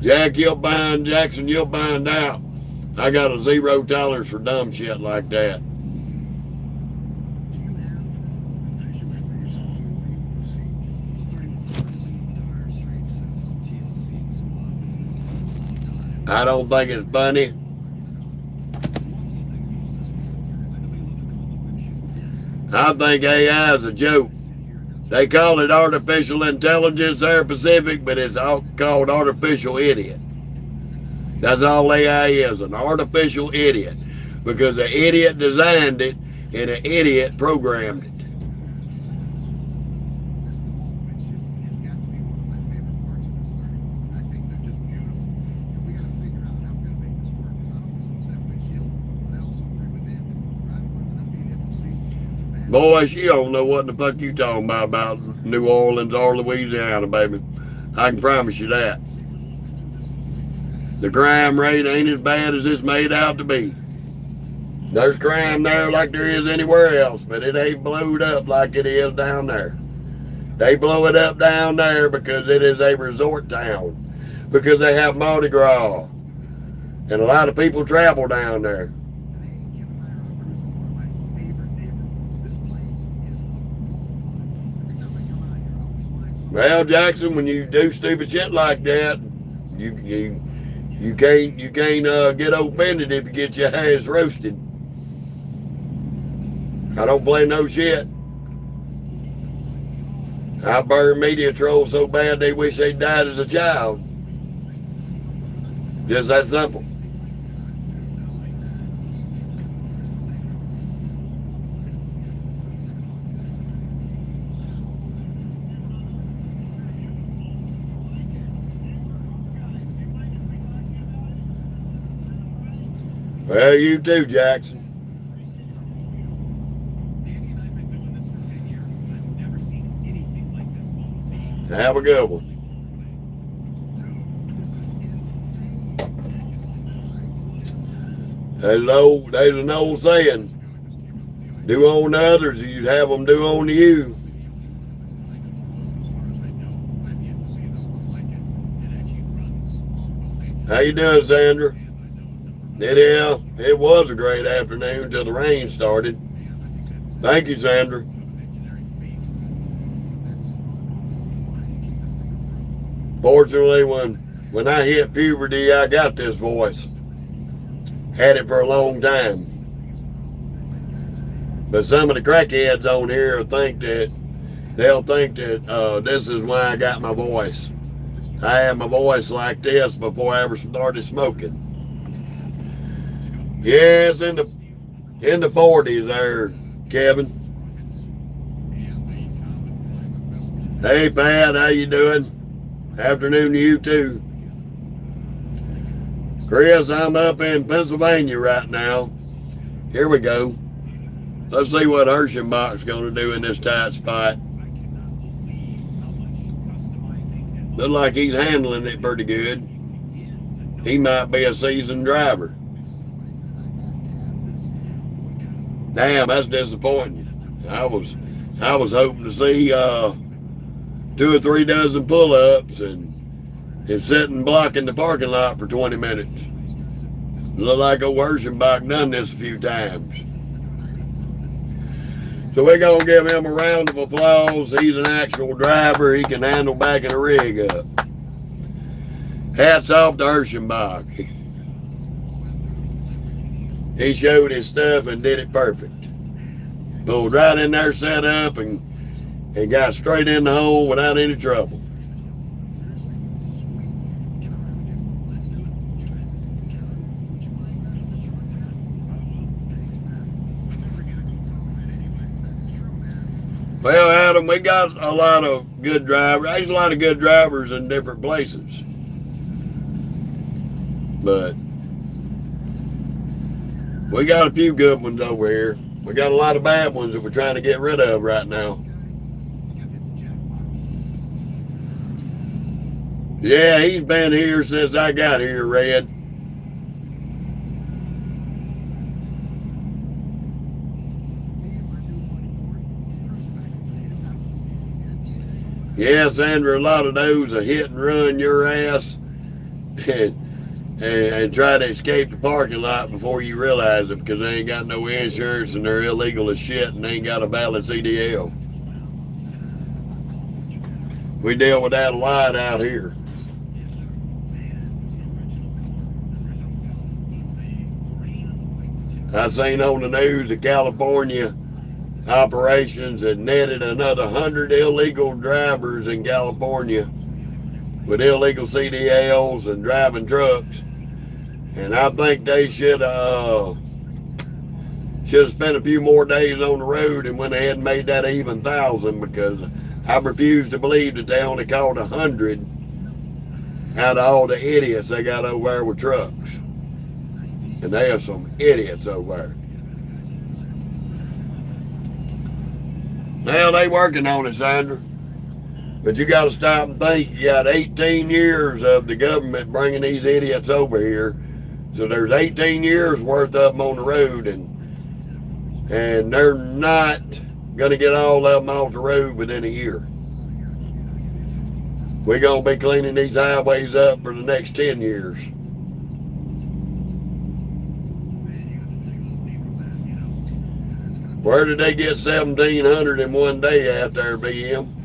[SPEAKER 1] Jackson, you'll find out. I got a zero tolerance for dumb shit like that. I don't think it's funny. I think AI is a joke. They call it artificial intelligence there, Pacific, but it's all called artificial idiot. That's all AI is, an artificial idiot. Because an idiot designed it and an idiot programmed it. Boys, you don't know what the fuck you talking about New Orleans or Louisiana, baby. I can promise you that. The crime rate ain't as bad as it's made out to be. There's crime there like there is anywhere else, but it ain't blowed up like it is down there. They blow it up down there because it is a resort town. Because they have Mardi Gras. And a lot of people travel down there. Well, Jackson, when you do stupid shit like that, you can't get offended if you get your ass roasted. I don't play no shit. I burn media trolls so bad they wish they died as a child. Just that simple. Well, you too, Jackson. Have a good one. There's an old saying, do unto others, you'd have them do unto you. How you doing, Sandra? It was a great afternoon until the rain started. Thank you, Sandra. Fortunately, when I hit puberty, I got this voice. Had it for a long time. But some of the crackheads on here they'll think that this is why I got my voice. I had my voice like this before I ever started smoking. Yes, in the 40s there, Kevin. Hey, Pat, how you doing? Afternoon to you too. Chris, I'm up in Pennsylvania right now. Here we go. Let's see what Herschenbach's going to do in this tight spot. Looks like he's handling it pretty good. He might be a seasoned driver. Damn, that's disappointing. I was hoping to see 2 or 3 dozen pull-ups and sit and block in the parking lot for 20 minutes. Look like old Herschenbach done this a few times. So we're going to give him a round of applause. He's an actual driver. He can handle backing a rig up. Hats off to Herschenbach. He showed his stuff and did it perfect. Pulled right in there, set up, and got straight in the hole without any trouble. Well, Adam, we got a lot of good drivers. There's a lot of good drivers in different places. But we got a few good ones over here. We got a lot of bad ones that we're trying to get rid of right now. Yeah, he's been here since I got here, Red. Yeah, Sandra, a lot of those are hit and run your ass and try to escape the parking lot before you realize it because they ain't got no insurance and they're illegal as shit and they ain't got a valid CDL. We deal with that a lot out here. I seen on the news that California operations had netted another 100 illegal drivers in California with illegal CDLs and driving trucks. And I think they should have spent a few more days on the road and went ahead and made that even 1,000 because I refuse to believe that they only caught 100 out of all the idiots they got over there with trucks. And they are some idiots over there. Now they working on it, Sandra. But you got to stop and think. You got 18 years of the government bringing these idiots over here. So there's 18 years worth of them on the road, and they're not going to get all of them off the road within a year. We're going to be cleaning these highways up for the next 10 years. Where did they get 1,700 in one day out there, BM?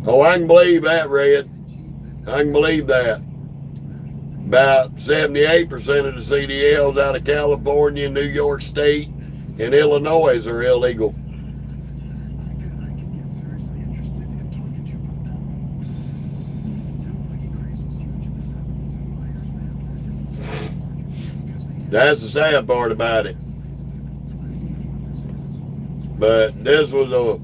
[SPEAKER 1] Oh, I can believe that, Red. I can believe that. About 78% of the CDLs out of California, New York State, and Illinois are illegal. That's the sad part about it. But this was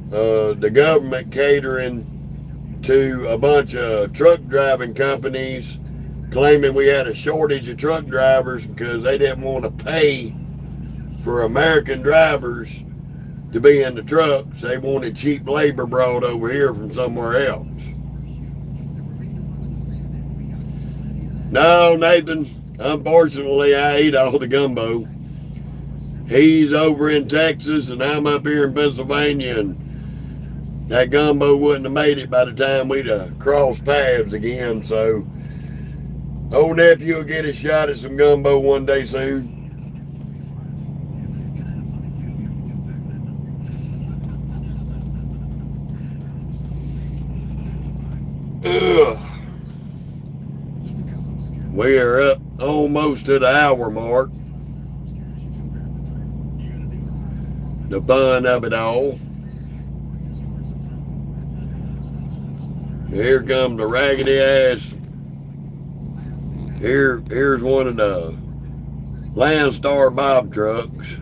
[SPEAKER 1] the government catering to a bunch of truck driving companies, claiming we had a shortage of truck drivers because they didn't want to pay for American drivers to be in the trucks. They wanted cheap labor brought over here from somewhere else. No, Nathan. Unfortunately, I ate all the gumbo. He's over in Texas and I'm up here in Pennsylvania, and that gumbo wouldn't have made it by the time we'd have crossed paths again. So, old nephew will get a shot at some gumbo one day soon. Ugh. We are up almost to the hour mark. The fun of it all. Here comes the raggedy ass. Here's one of the Landstar Bob trucks.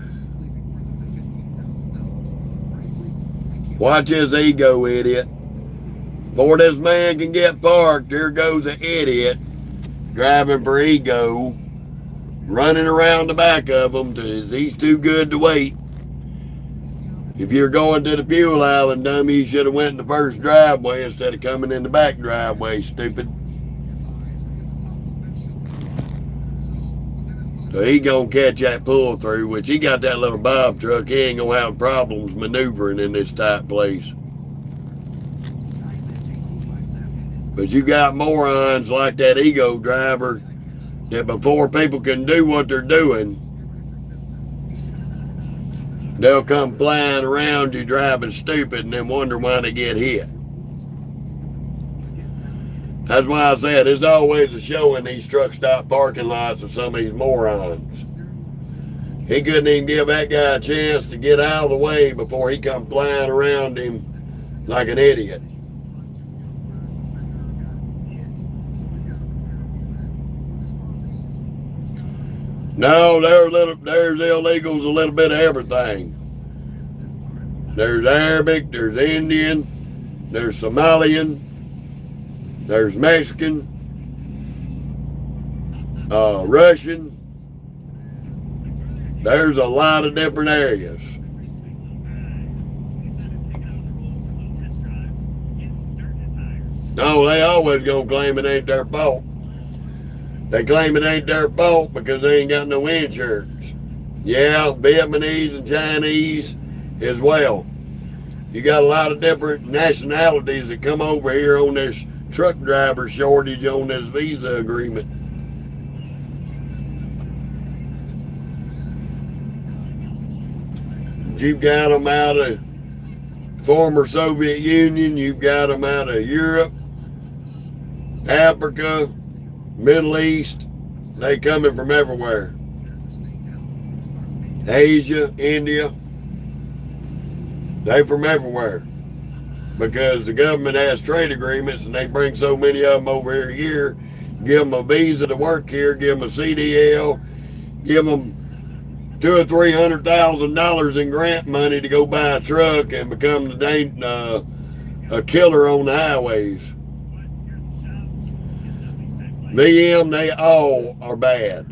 [SPEAKER 1] Watch his ego, idiot. Before this man can get parked, here goes an idiot driving for ego, running around the back of them because he's too good to wait. If you're going to the fuel island, dummy, you should have went in the first driveway instead of coming in the back driveway, stupid. So he gonna catch that pull through, which he got that little Bob truck. He ain't gonna have problems maneuvering in this tight place. But you got morons like that ego driver that before people can do what they're doing, they'll come flying around you driving stupid and then wonder why they get hit. That's why I said there's always a show in these truck stop parking lots of some of these morons. He couldn't even give that guy a chance to get out of the way before he come flying around him like an idiot. No, there's illegals a little bit of everything. There's Arabic, there's Indian, there's Somalian, there's Mexican, Russian. There's a lot of different areas. No, they always gonna claim it ain't their fault. They claim it ain't their fault because they ain't got no insurance. Yeah, Vietnamese and Chinese as well. You got a lot of different nationalities that come over here on this truck driver shortage on this visa agreement. You've got them out of former Soviet Union, you've got them out of Europe, Africa, Middle East. They coming from everywhere. Asia, India. They from everywhere. Because the government has trade agreements and they bring so many of them over here a year, give them a visa to work here, give them a CDL, give them $200,000 or $300,000 in grant money to go buy a truck and become a killer on the highways. VM, they all are bad.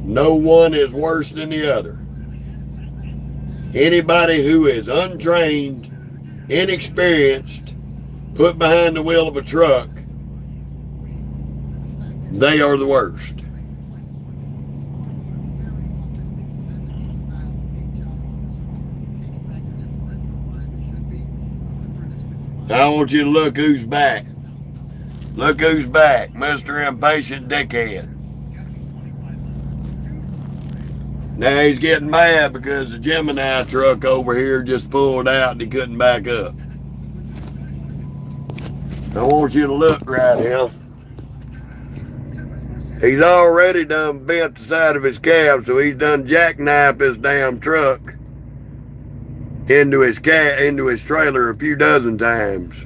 [SPEAKER 1] No one is worse than the other. Anybody who is untrained, inexperienced, put behind the wheel of a truck, they are the worst. I want you to look who's back. Look who's back, Mr. Impatient Dickhead. Now he's getting mad because the Gemini truck over here just pulled out and he couldn't back up. I want you to look right here. He's already done bent the side of his cab, so he's done jackknife his damn truck into his trailer a few dozen times.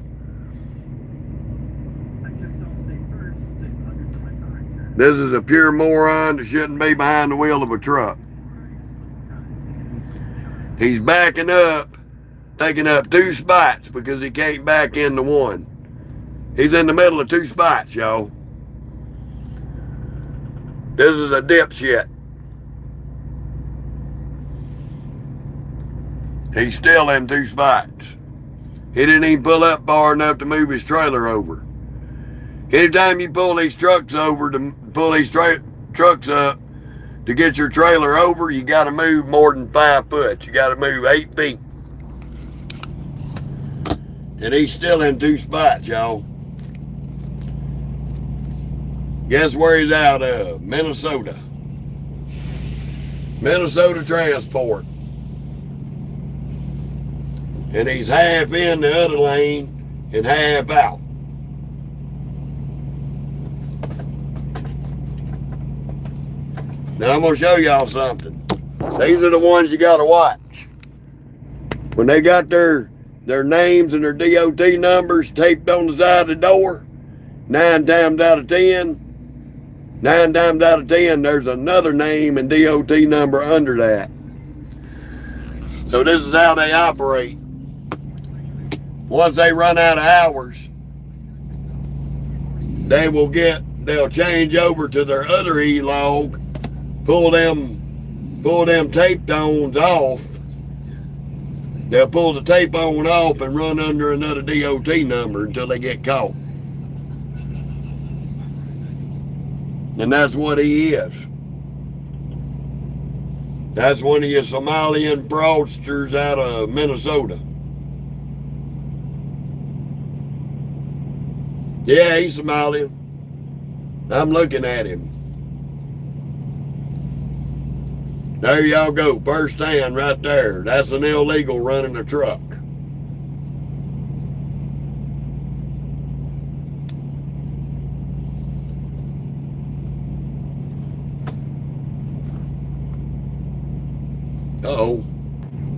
[SPEAKER 1] This is a pure moron that shouldn't be behind the wheel of a truck. He's backing up, taking up 2 spots because he can't back into one. He's in the middle of 2 spots, y'all. This is a dipshit. He's still in 2 spots. He didn't even pull up far enough to move his trailer over. Anytime you pull these trucks over to pull these trucks up to get your trailer over, you got to move more than 5 foot. You got to move 8 feet. And he's still in 2 spots, y'all. Guess where he's out of? Minnesota. Minnesota Transport. And he's half in the other lane and half out. Now I'm going to show y'all something. These are the ones you got to watch. When they got their names and their DOT numbers taped on the side of the door, 9 times out of 10, there's another name and DOT number under that. So this is how they operate. Once they run out of hours, they'll change over to their other E-log, pull them tape tones off. They'll pull the tape on off and run under another DOT number until they get caught. And that's what he is. That's one of your Somalian fraudsters out of Minnesota. Yeah, he's Somalian. I'm looking at him. There y'all go, first hand right there. That's an illegal running a truck. Uh-oh.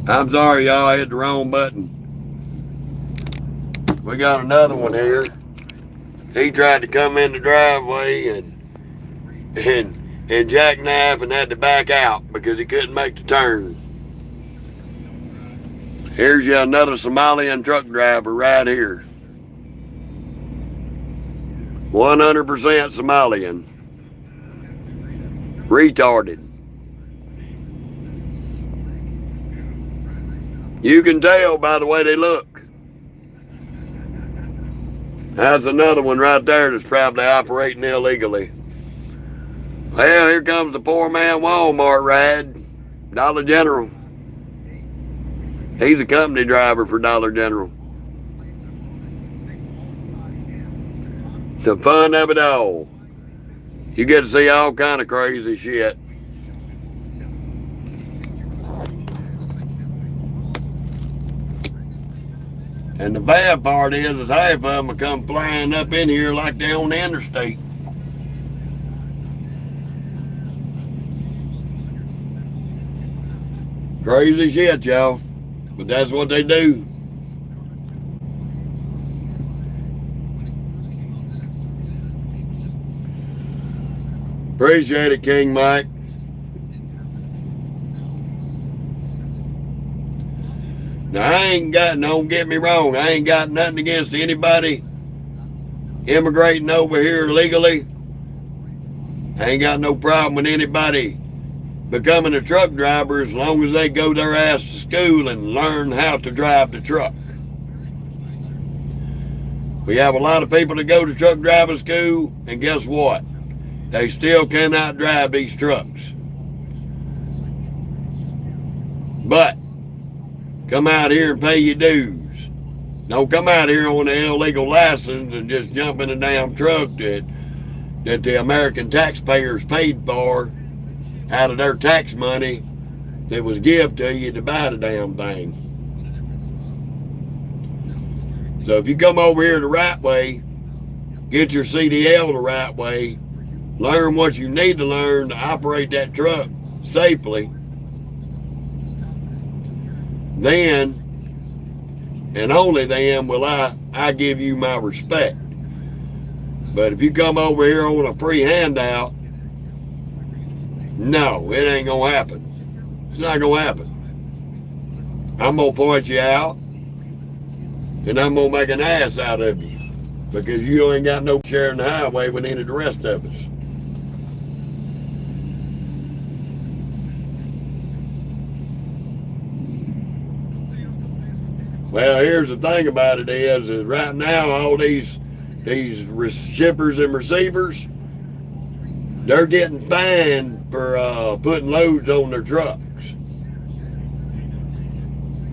[SPEAKER 1] I'm sorry, y'all. I hit the wrong button. We got another one here. He tried to come in the driveway and jackknife and had to back out because he couldn't make the turn. Here's you another Somalian truck driver right here. 100% Somalian. Retarded. You can tell by the way they look. That's another one right there that's probably operating illegally. Well, here comes the poor man Walmart ride. Dollar General. He's a company driver for Dollar General. The fun of it all. You get to see all kind of crazy shit. And the bad part is half of them will come flying up in here like they're on the interstate. Crazy shit, y'all. But that's what they do. Appreciate it, King Mike. Now, don't get me wrong, I ain't got nothing against anybody immigrating over here legally. I ain't got no problem with anybody becoming a truck driver as long as they go their ass to school and learn how to drive the truck. We have a lot of people that go to truck driving school, and guess what? They still cannot drive these trucks. But come out here and pay your dues. Don't come out here on an illegal license and just jump in a damn truck that the American taxpayers paid for out of their tax money that was given to you to buy the damn thing. So if you come over here the right way, get your CDL the right way, learn what you need to learn to operate that truck safely, then and only then will I give you my respect. But if you come over here on a free handout, no, it ain't gonna happen. It's not gonna happen. I'm gonna point you out and I'm gonna make an ass out of you because you ain't got no sharing the highway with any of the rest of us. Well, here's the thing about it is right now all these shippers and receivers, they're getting fined for putting loads on their trucks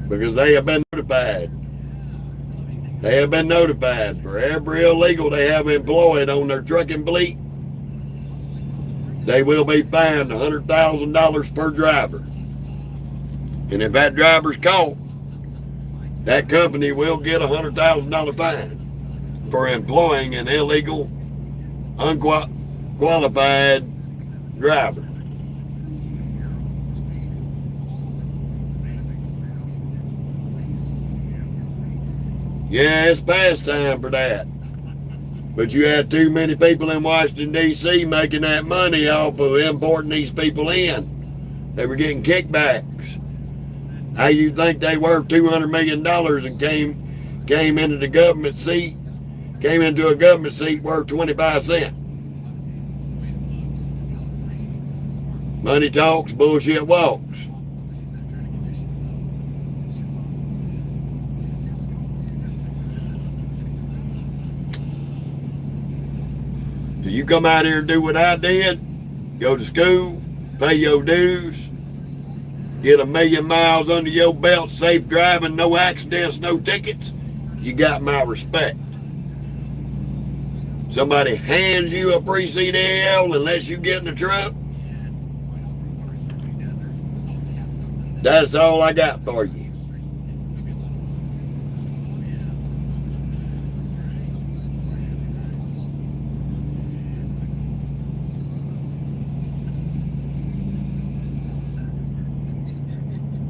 [SPEAKER 1] because they have been notified. They have been notified for every illegal they have employed on their trucking fleet. They will be fined $100,000 per driver. And if that driver's caught, that company will get a $100,000 fine for employing an illegal, unqualified driver. Yeah, it's past time for that. But you had too many people in Washington, D.C. making that money off of importing these people in. They were getting kickbacks. How you think they worth $200 million and came into the government seat, came into a government seat worth 25 cents? Money talks, bullshit walks. So you come out here and do what I did, go to school, pay your dues, get 1 million miles under your belt, safe driving, no accidents, no tickets, you got my respect. Somebody hands you a free CDL and lets you get in the truck, that's all I got for you.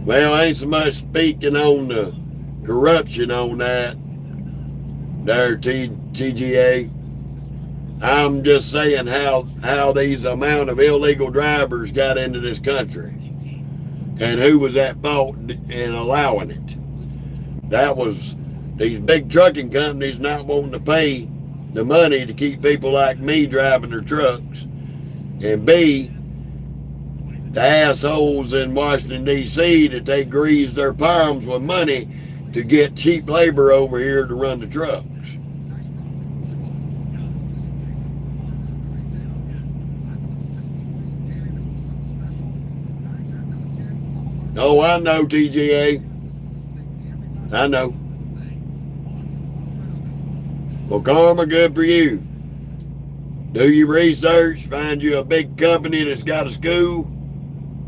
[SPEAKER 1] Well, I ain't so much speaking on the corruption on that there, TGA. I'm just saying how these amount of illegal drivers got into this country and who was at fault in allowing it. That was these big trucking companies not wanting to pay the money to keep people like me driving their trucks, and B, the assholes in Washington, D.C. that they grease their palms with money to get cheap labor over here to run the trucks. Oh, I know, TGA. I know. Well, karma, good for you. Do your research, find you a big company that's got a school,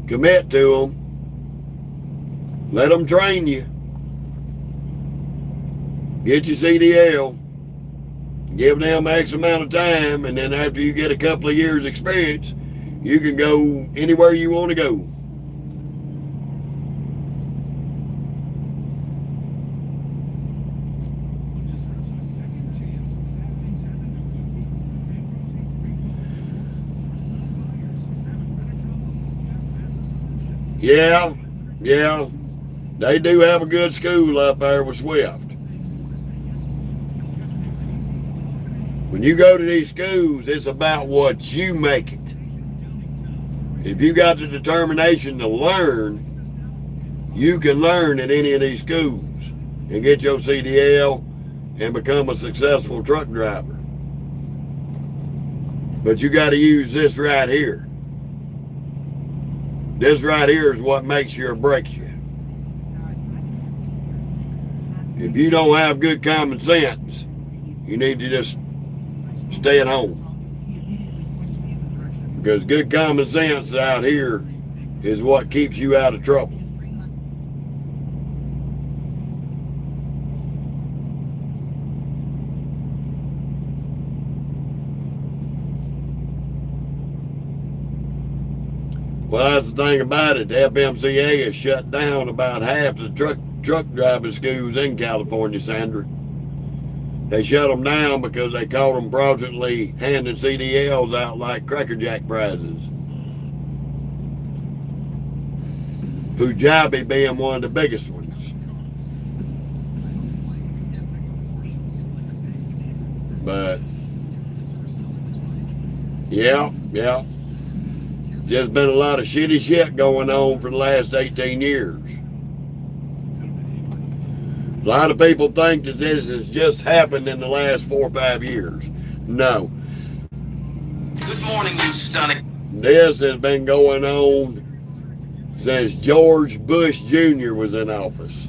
[SPEAKER 1] commit to them, let them train you, get your CDL, give them X amount of time, and then after you get a couple of years experience, you can go anywhere you want to go. Yeah, they do have a good school up there with Swift. When you go to these schools, it's about what you make it. If you got the determination to learn, you can learn at any of these schools and get your CDL and become a successful truck driver. But you got to use this right here. This right here is what makes you or breaks you. If you don't have good common sense, you need to just stay at home. Because good common sense out here is what keeps you out of trouble. Well, that's the thing about it. The FMCA has shut down about half the truck driving schools in California, Sandra. They shut them down because they caught them fraudulently handing CDLs out like Cracker Jack prizes. Punjabi being one of the biggest ones. But, yeah. There's been a lot of shitty shit going on for the last 18 years. A lot of people think that this has just happened in the last 4 or 5 years. No.
[SPEAKER 2] Good morning, you stunning.
[SPEAKER 1] This has been going on since George Bush Jr. was in office.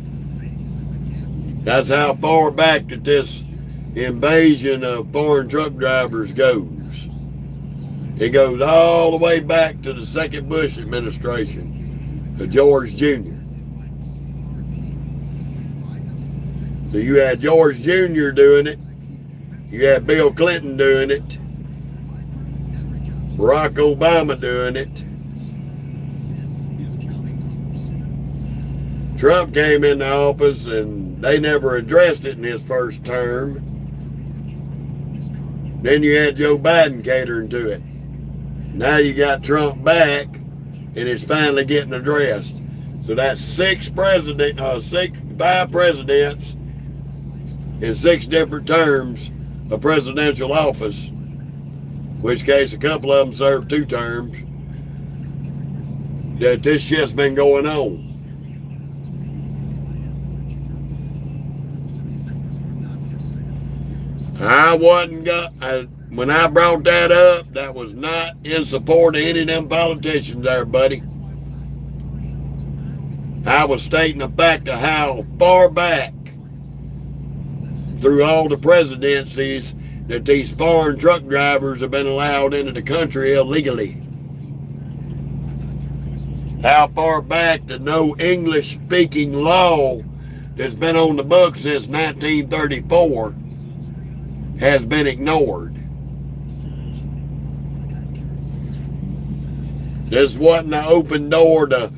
[SPEAKER 1] That's how far back that this invasion of foreign truck drivers goes. It goes all the way back to the second Bush administration of George Jr. So you had George Jr. doing it. You had Bill Clinton doing it. Barack Obama doing it. Trump came into office and they never addressed it in his first term. Then you had Joe Biden catering to it. Now you got Trump back, and it's finally getting addressed. So that's 5 presidents in 6 different terms of presidential office, in which case a couple of them served 2 terms, that this shit's been going on. When I brought that up, that was not in support of any of them politicians there, buddy. I was stating the fact of how far back through all the presidencies that these foreign truck drivers have been allowed into the country illegally. How far back that no English-speaking law that's been on the books since 1934 has been ignored. This wasn't an open door to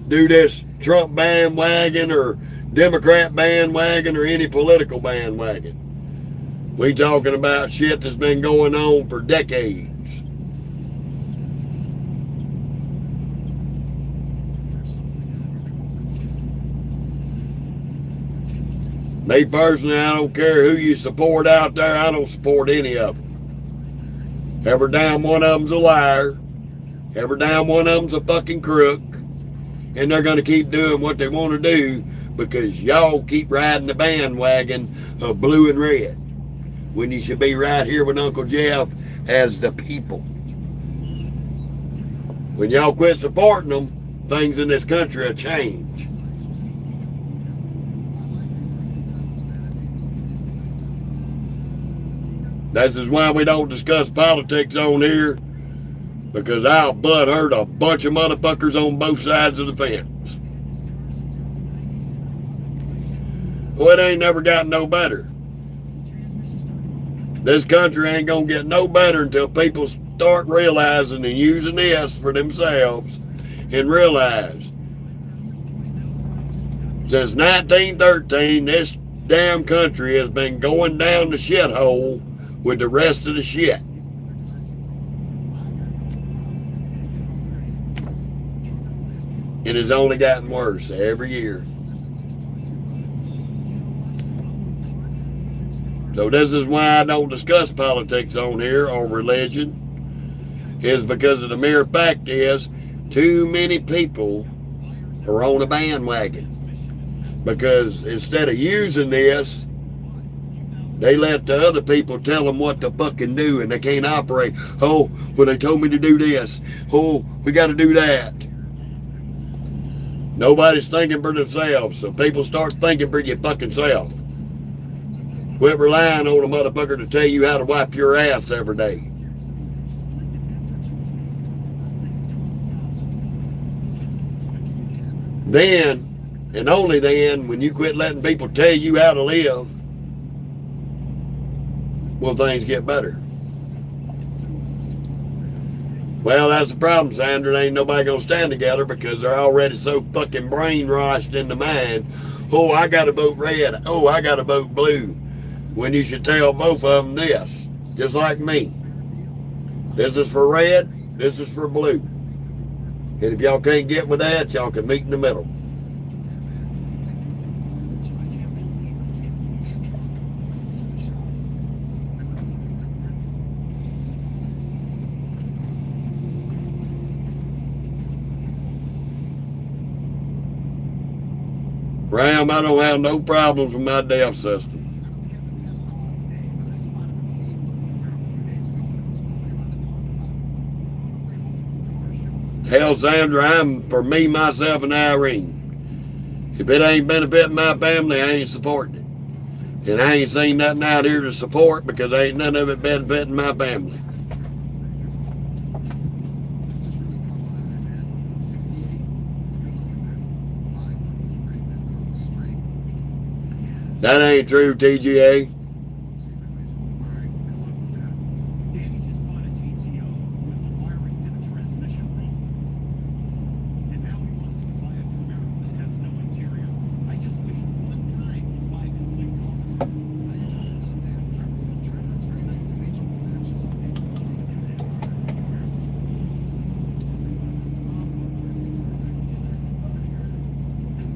[SPEAKER 1] do this Trump bandwagon or Democrat bandwagon or any political bandwagon. We talking about shit that's been going on for decades. Me personally, I don't care who you support out there. I don't support any of them. Every damn one of them's a liar. Every damn one of them's a fucking crook. And they're going to keep doing what they want to do because y'all keep riding the bandwagon of blue and red when you should be right here with Uncle Jeff as the people. When y'all quit supporting them, things in this country will change. This is why we don't discuss politics on here, because I'll butt hurt a bunch of motherfuckers on both sides of the fence. Well, it ain't never gotten no better. This country ain't gonna get no better until people start realizing and using this for themselves and realize since 1913, this damn country has been going down the shithole with the rest of the shit. It has only gotten worse every year. So this is why I don't discuss politics on here or religion, is because of the mere fact is too many people are on a bandwagon. Because instead of using this, they let the other people tell them what to fucking do, and they can't operate. Oh, well, they told me to do this. Oh, we got to do that. Nobody's thinking for themselves, so people start thinking for your fucking self. Quit relying on a motherfucker to tell you how to wipe your ass every day. Then, and only then, when you quit letting people tell you how to live, will things get better. Well, that's the problem, Sandra. Ain't nobody gonna stand together because they're already so fucking brainwashed in the mind. Oh, I gotta vote red. Oh, I gotta vote blue. When you should tell both of them this, just like me. This is for red, this is for blue. And if y'all can't get with that, y'all can meet in the middle. Ram, I don't have no problems with my DEF system. Hell, Sandra, I'm for me, myself, and Irene. If it ain't benefiting my family, I ain't supporting it. And I ain't seen nothing out here to support because ain't none of it benefiting my family. That ain't true, TGA.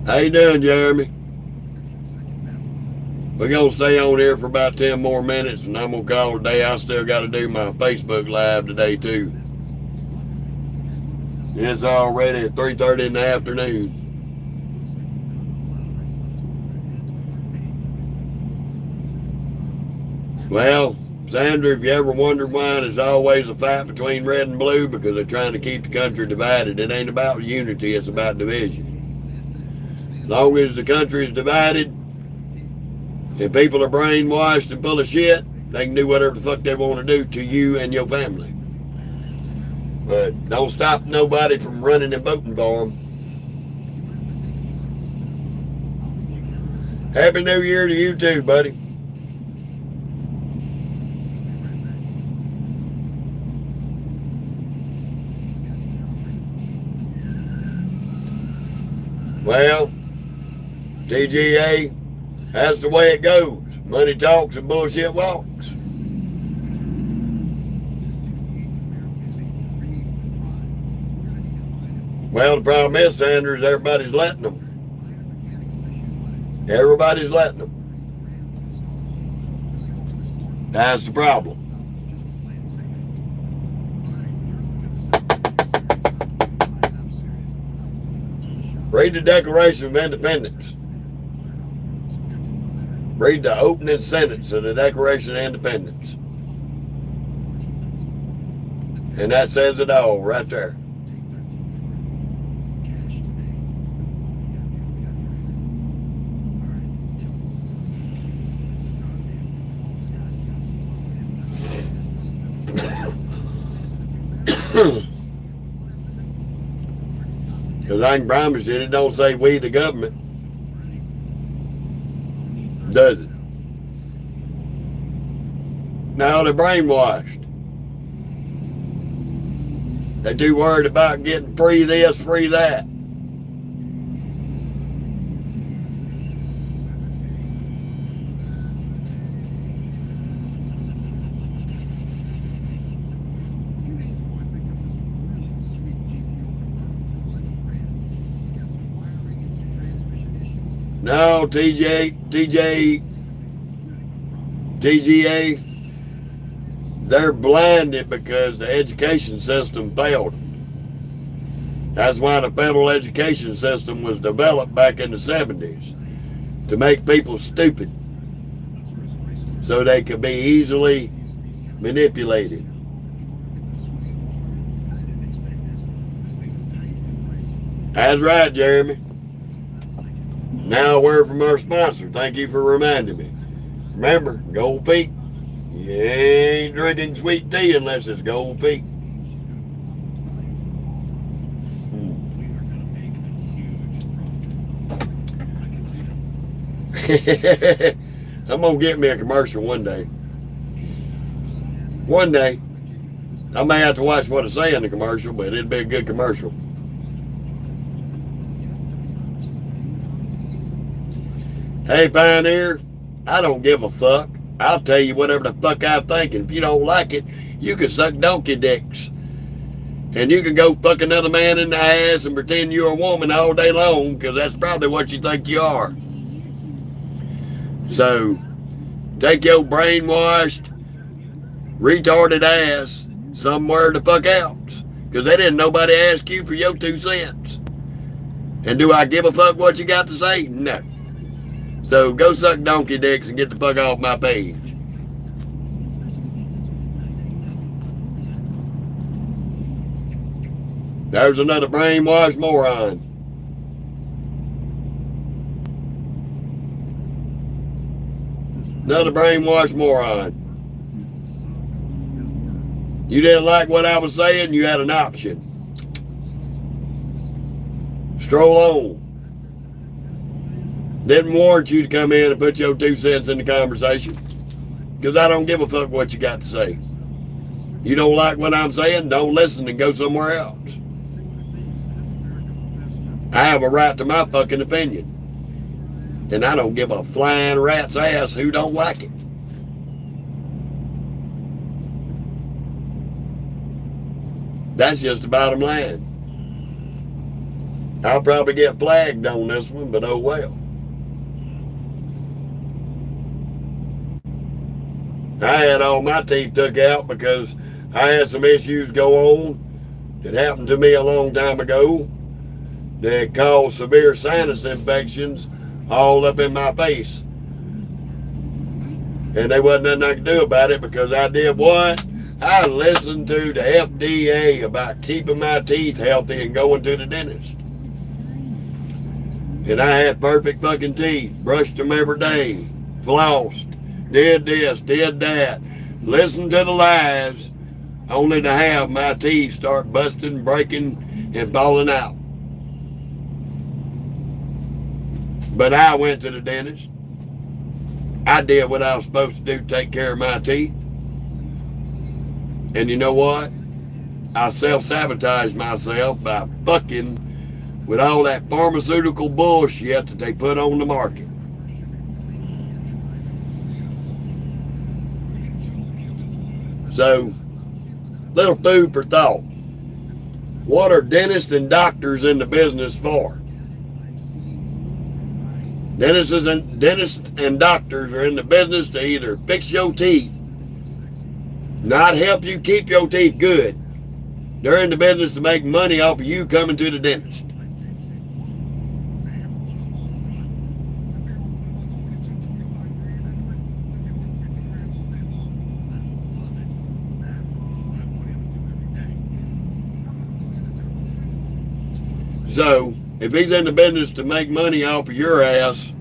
[SPEAKER 1] How you doing, Jeremy? We're going to stay on here for about 10 more minutes, and I'm going to call it a day. I still got to do my Facebook Live today, too. It's already 3:30 in the afternoon. Well, Sandra, if you ever wondered why there's always a fight between red and blue, because they're trying to keep the country divided. It ain't about unity, it's about division. As long as the country is divided and people are brainwashed and full of shit, they can do whatever the fuck they want to do to you and your family. But don't stop nobody from running and voting for them. Happy New Year to you too, buddy. Well, TGA, that's the way it goes. Money talks and bullshit walks. Well, the problem is, Sanders, everybody's letting them. Everybody's letting them. That's the problem. Read the Declaration of Independence. Read the opening sentence of the Declaration of Independence. And that says it all right there. Because I can promise you, it don't say we the government. Does it? Now they're brainwashed. They're too worried about getting free this, free that. No, TGA, they're blinded because the education system failed them. That's why the federal education system was developed back in the 70s, to make people stupid so they could be easily manipulated. That's right, Jeremy. Now a word from our sponsor. Thank you for reminding me. Remember, Gold Peak. You ain't drinking sweet tea unless it's Gold Peak. I'm going to get me a commercial one day. One day. I may have to watch what I say in the commercial, but it'd be a good commercial. Hey, Pioneer, I don't give a fuck. I'll tell you whatever the fuck I think, and if you don't like it, you can suck donkey dicks. And you can go fuck another man in the ass and pretend you're a woman all day long, because that's probably what you think you are. So, take your brainwashed, retarded ass somewhere the fuck else, because they didn't nobody ask you for your 2 cents. And do I give a fuck what you got to say? No. So go suck donkey dicks and get the fuck off my page. There's another brainwashed moron. Another brainwashed moron. You didn't like what I was saying, you had an option. Stroll on. Didn't warrant you to come in and put your 2 cents in the conversation, because I don't give a fuck what you got to say. You don't like what I'm saying, don't listen and go somewhere else. I have a right to my fucking opinion, and I don't give a flying rat's ass who don't like it. That's just the bottom line. I'll probably get flagged on this one, but oh well. I had all my teeth took out because I had some issues go on that happened to me a long time ago that caused severe sinus infections all up in my face. And there wasn't nothing I could do about it, because I did what? I listened to the FDA about keeping my teeth healthy and going to the dentist. And I had perfect fucking teeth, brushed them every day, flossed. Did this, did that, listened to the lies, only to have my teeth start busting, breaking, and falling out. But I went to the dentist. I did what I was supposed to do to take care of my teeth. And you know what? I self-sabotaged myself by fucking with all that pharmaceutical bullshit that they put on the market. So, little food for thought. What are dentists and doctors in the business for? Dentists and doctors are in the business to either fix your teeth, not help you keep your teeth good. They're in the business to make money off of you coming to the dentist. So, if he's in the business to make money off of your ass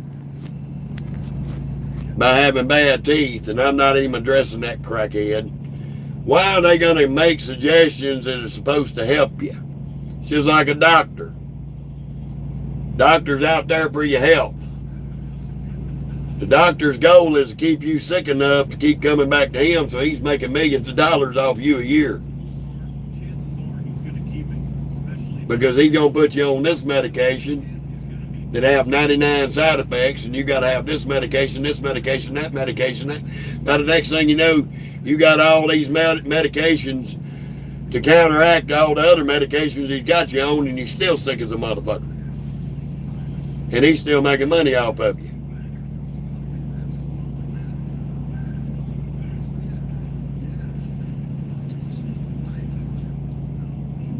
[SPEAKER 1] by having bad teeth, and I'm not even addressing that crackhead, why are they going to make suggestions that are supposed to help you? It's just like a doctor. Doctor's out there for your health. The doctor's goal is to keep you sick enough to keep coming back to him, so he's making millions of dollars off you a year. Because he's going to put you on this medication that have 99 side effects, and you got to have this medication, that medication. Now the next thing you know, you got all these medications to counteract all the other medications he's got you on, and you're still sick as a motherfucker. And he's still making money off of you.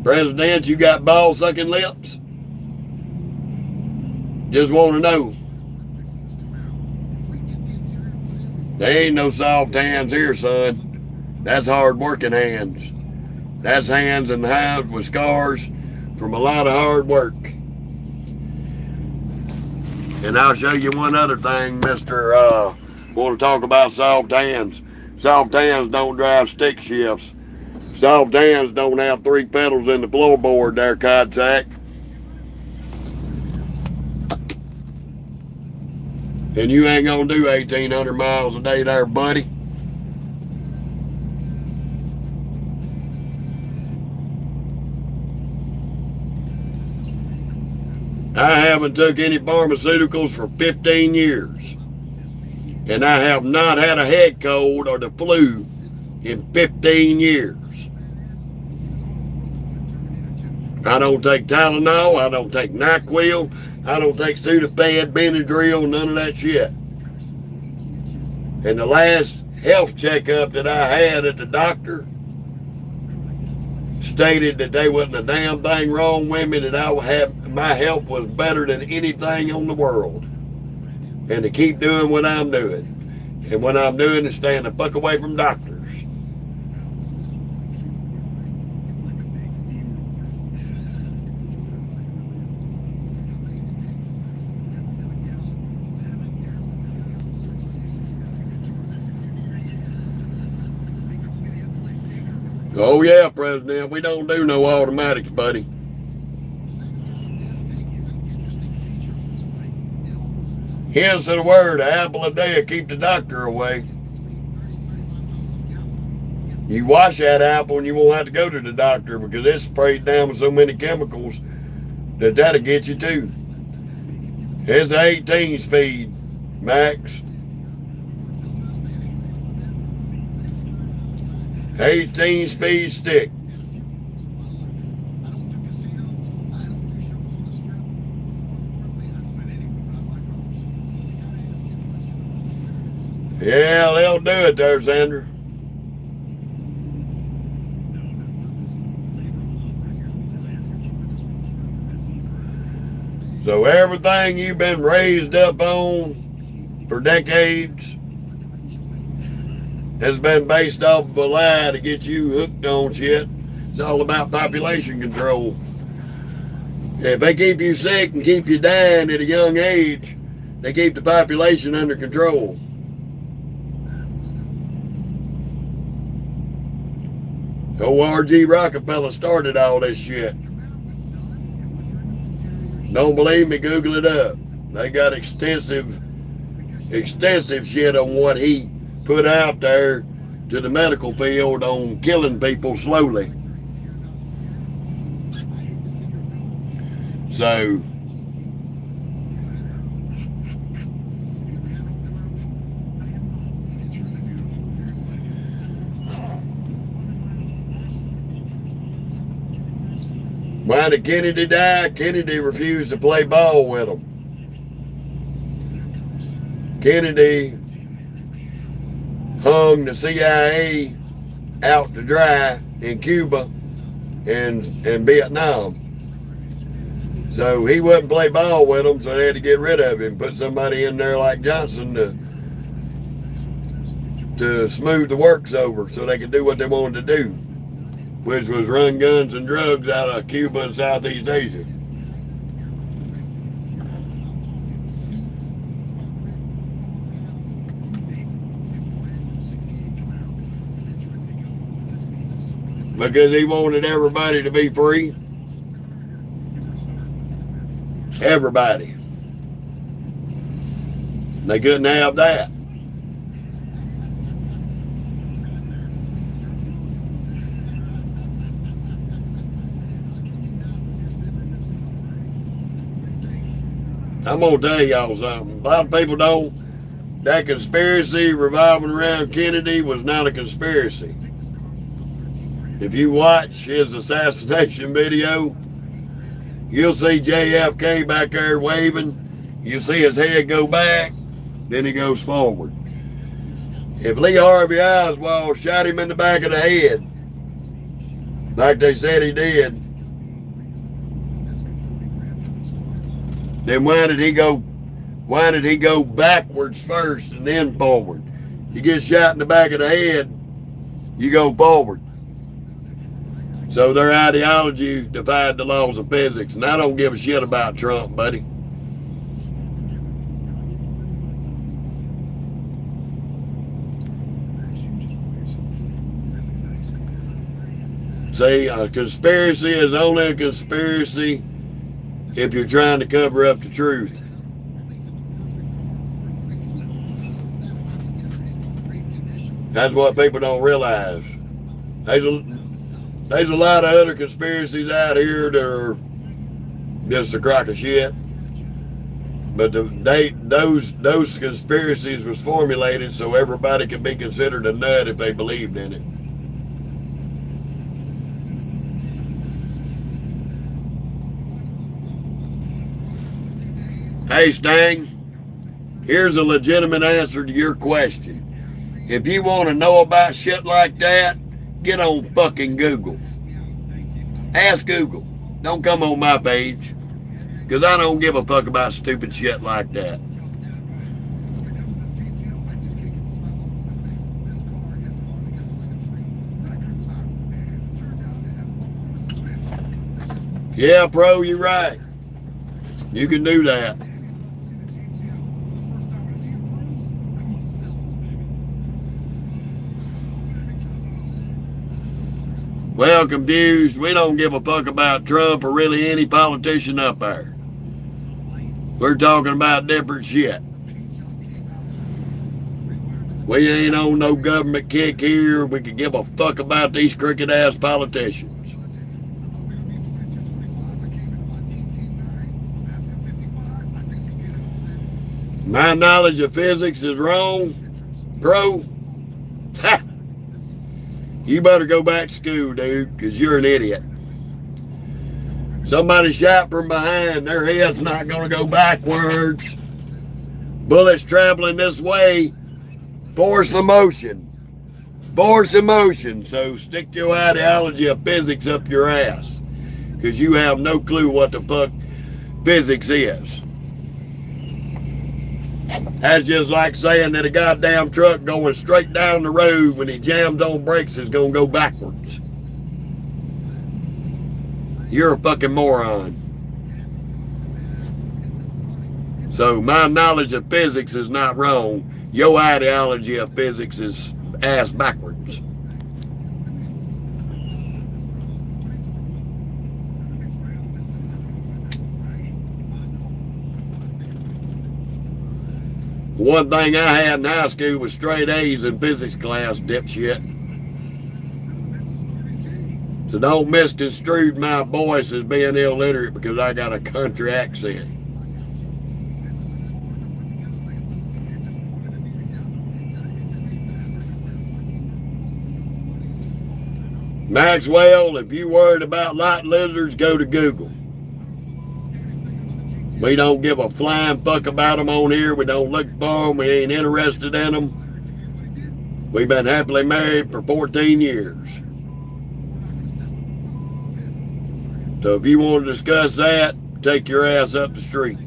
[SPEAKER 1] President, you got ball-sucking lips? Just want to know. There ain't no soft hands here, son. That's hard-working hands. That's hands and hands with scars from a lot of hard work. And I'll show you one other thing, Mr. Want to talk about soft hands. Soft hands don't drive stick shifts. Soft hands don't have 3 pedals in the floorboard there, Codsack. And you ain't gonna do 1,800 miles a day there, buddy. I haven't took any pharmaceuticals for 15 years. And I have not had a head cold or the flu in 15 years. I don't take Tylenol, I don't take NyQuil, I don't take Sudafed, Benadryl, none of that shit. And the last health checkup that I had at the doctor stated that there wasn't a damn thing wrong with me, that my health was better than anything on the world. And to keep doing what I'm doing. And what I'm doing is staying the fuck away from doctors. Oh yeah, President, we don't do no automatics, buddy. Hence to the word, an apple a day will keep the doctor away. You wash that apple and you won't have to go to the doctor because it's sprayed down with so many chemicals that'll get you too. It's an 18 speed, max. 18 speed stick. Yeah, they'll do it there, Sandra. So everything you've been raised up on for decades has been based off of a lie to get you hooked on shit. It's all about population control. If they keep you sick and keep you dying at a young age, they keep the population under control. O.R.G. Rockefeller started all this shit. Don't believe me, Google it up. They got extensive shit on what he put out there to the medical field on killing people slowly. So why did Kennedy die? Kennedy refused to play ball with them. Kennedy hung the CIA out to dry in Cuba and Vietnam. So he wouldn't play ball with them, so they had to get rid of him, put somebody in there like Johnson to smooth the works over so they could do what they wanted to do, which was run guns and drugs out of Cuba and Southeast Asia. Because he wanted everybody to be free. Everybody. They couldn't have that. I'm gonna tell y'all something. A lot of people don't. That conspiracy revolving around Kennedy was not a conspiracy. If you watch his assassination video, you'll see JFK back there waving. You see his head go back, then he goes forward. If Lee Harvey Oswald shot him in the back of the head, like they said he did, then why did he go backwards first and then forward? You get shot in the back of the head, you go forward. So their ideology defied the laws of physics, and I don't give a shit about Trump, buddy. See, a conspiracy is only a conspiracy if you're trying to cover up the truth. That's what people don't realize. There's a lot of other conspiracies out here that are just a crock of shit. But those conspiracies was formulated so everybody could be considered a nut if they believed in it. Hey, Stang, here's a legitimate answer to your question. If you want to know about shit like that, get on fucking Google. Ask Google. Don't come on my page. Because I don't give a fuck about stupid shit like that. Yeah, Pro, you're right. You can do that. Well, confused, we don't give a fuck about Trump or really any politician up there. We're talking about different shit. We ain't on no government kick here. We can give a fuck about these crooked ass politicians. My knowledge of physics is wrong, bro. Ha! You better go back to school, dude, because you're an idiot. Somebody shot from behind, their head's not going to go backwards. Bullets traveling this way, force of motion. Force of motion. So stick your ideology of physics up your ass, because you have no clue what the fuck physics is. That's just like saying that a goddamn truck going straight down the road when he jams on brakes is going to go backwards. You're a fucking moron. So my knowledge of physics is not wrong. Your ideology of physics is ass backwards. One thing I had in high school was straight A's in physics class, dipshit. So don't misconstrue my voice as being illiterate because I got a country accent. Maxwell, if you worried about light lizards, go to Google. We don't give a flying fuck about them on here. We don't look for them. We ain't interested in them. We've been happily married for 14 years. So if you want to discuss that, take your ass up the street.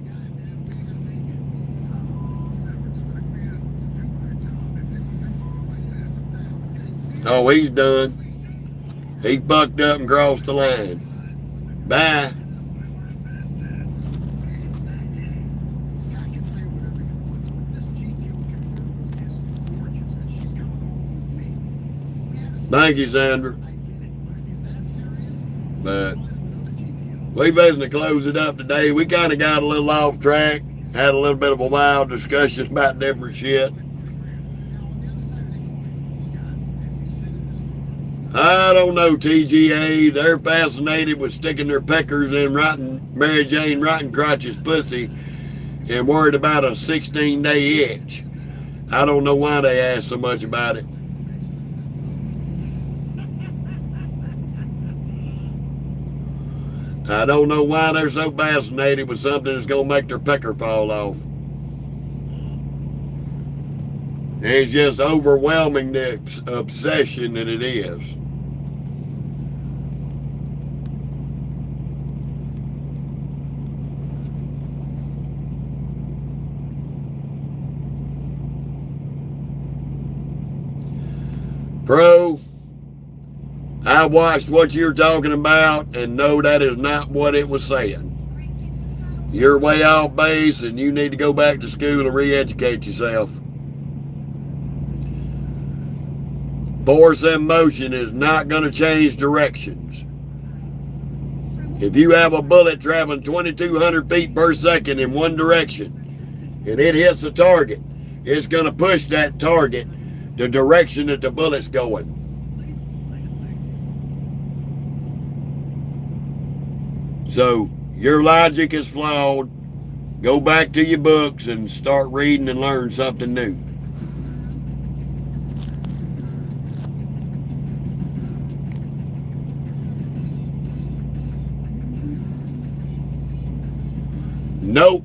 [SPEAKER 1] Oh, he's done. He fucked up and crossed the line. Bye. Thank you, Sandra. But we basically closed it up today. We kind of got a little off track. Had a little bit of a wild discussion about different shit. I don't know, TGA. They're fascinated with sticking their peckers in Mary Jane Rottencrotch's pussy and worried about a 16-day itch. I don't know why they ask so much about it. I don't know why they're so fascinated with something that's going to make their pecker fall off. It's just overwhelming the obsession that it is. Bro, I watched what you're talking about and know that is not what it was saying. You're way off base and you need to go back to school and re-educate yourself. Force in motion is not going to change directions. If you have a bullet traveling 2,200 feet per second in one direction and it hits a target, it's going to push that target the direction that the bullet's going. So your logic is flawed. Go back to your books and start reading and learn something new. Nope.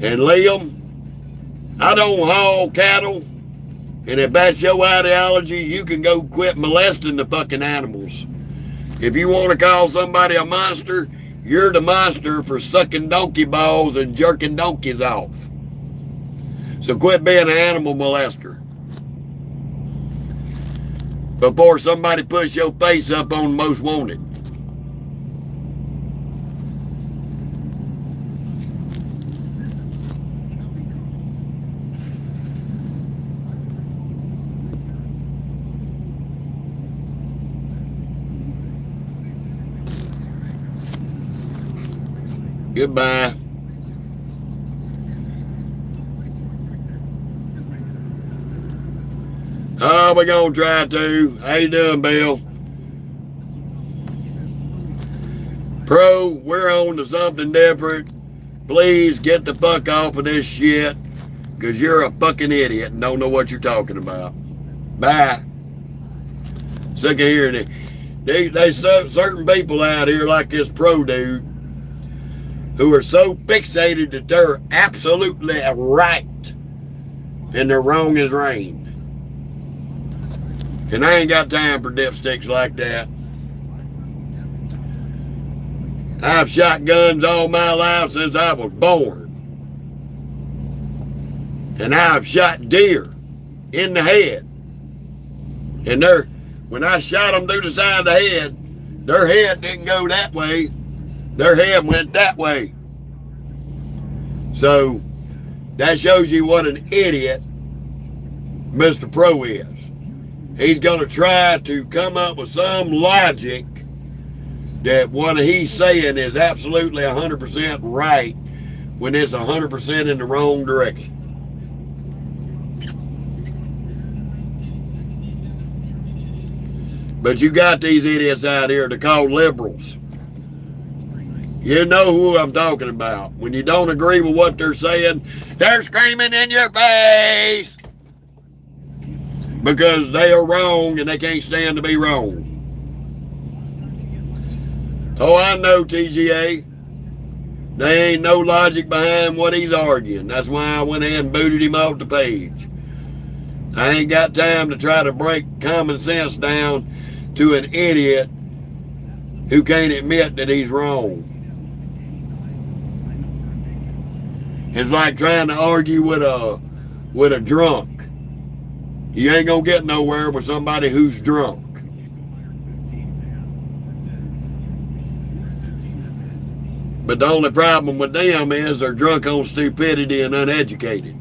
[SPEAKER 1] And Liam, I don't haul cattle, and if that's your ideology, you can go quit molesting the fucking animals. If you want to call somebody a monster, you're the monster for sucking donkey balls and jerking donkeys off. So quit being an animal molester before somebody puts your face up on Most Wanted. Goodbye. Oh, we're going to try to. How you doing, Bill? Pro, we're on to something different. Please get the fuck off of this shit, because you're a fucking idiot and don't know what you're talking about. Bye. Sick of hearing it. There's certain people out here like this pro dude who are so fixated that they're absolutely right and they're wrong as rain. And I ain't got time for dipsticks like that. I've shot guns all my life since I was born. And I've shot deer in the head. And when I shot them through the side of the head, their head didn't go that way. Their head went that way. So that shows you what an idiot Mr. Pro is. He's going to try to come up with some logic that what he's saying is absolutely 100% right when it's 100% in the wrong direction. But you got these idiots out here to call liberals. You know who I'm talking about. When you don't agree with what they're saying, they're screaming in your face because they are wrong and they can't stand to be wrong. Oh, I know, TGA. There ain't no logic behind what he's arguing. That's why I went ahead and booted him off the page. I ain't got time to try to break common sense down to an idiot who can't admit that he's wrong. It's like trying to argue with a drunk. You ain't gonna get nowhere with somebody who's drunk. But the only problem with them is they're drunk on stupidity and uneducated.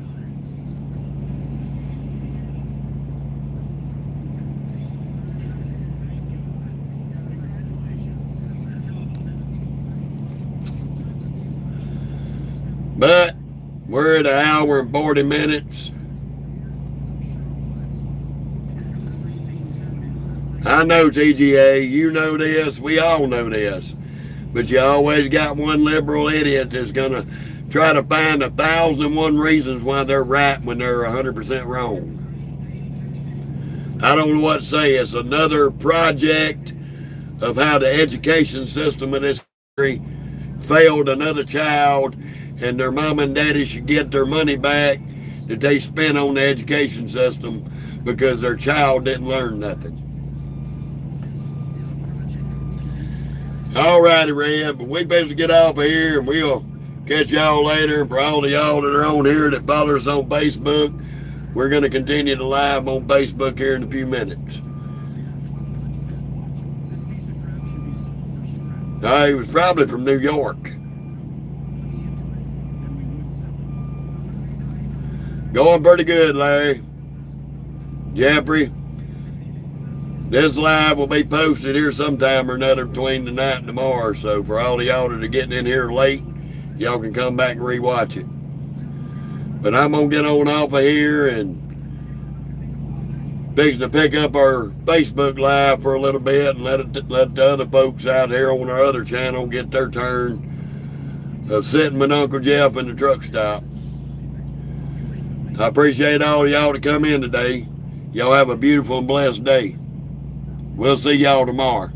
[SPEAKER 1] But we're at 1 hour and 40 minutes. I know, TGA, you know this, we all know this. But you always got one liberal idiot that's going to try to find 1,001 reasons why they're right when they're 100% wrong. I don't know what to say. It's another project of how the education system of this country failed another child, and their mom and daddy should get their money back that they spent on the education system because their child didn't learn nothing. All righty, Red, but we better get off of here, and we'll catch y'all later. And for all of y'all that are on here that follow us on Facebook, we're going to continue to live on Facebook here in a few minutes. He was probably from New York. Going pretty good, Larry. Jeffrey. This live will be posted here sometime or another between tonight and tomorrow. So for all of y'all that are getting in here late, y'all can come back and rewatch it. But I'm going to get on off of here and fixing to pick up our Facebook Live for a little bit and let the other folks out here on our other channel get their turn of sitting with Uncle Jeff in the truck stop. I appreciate all of y'all to come in today. Y'all have a beautiful and blessed day. We'll see y'all tomorrow.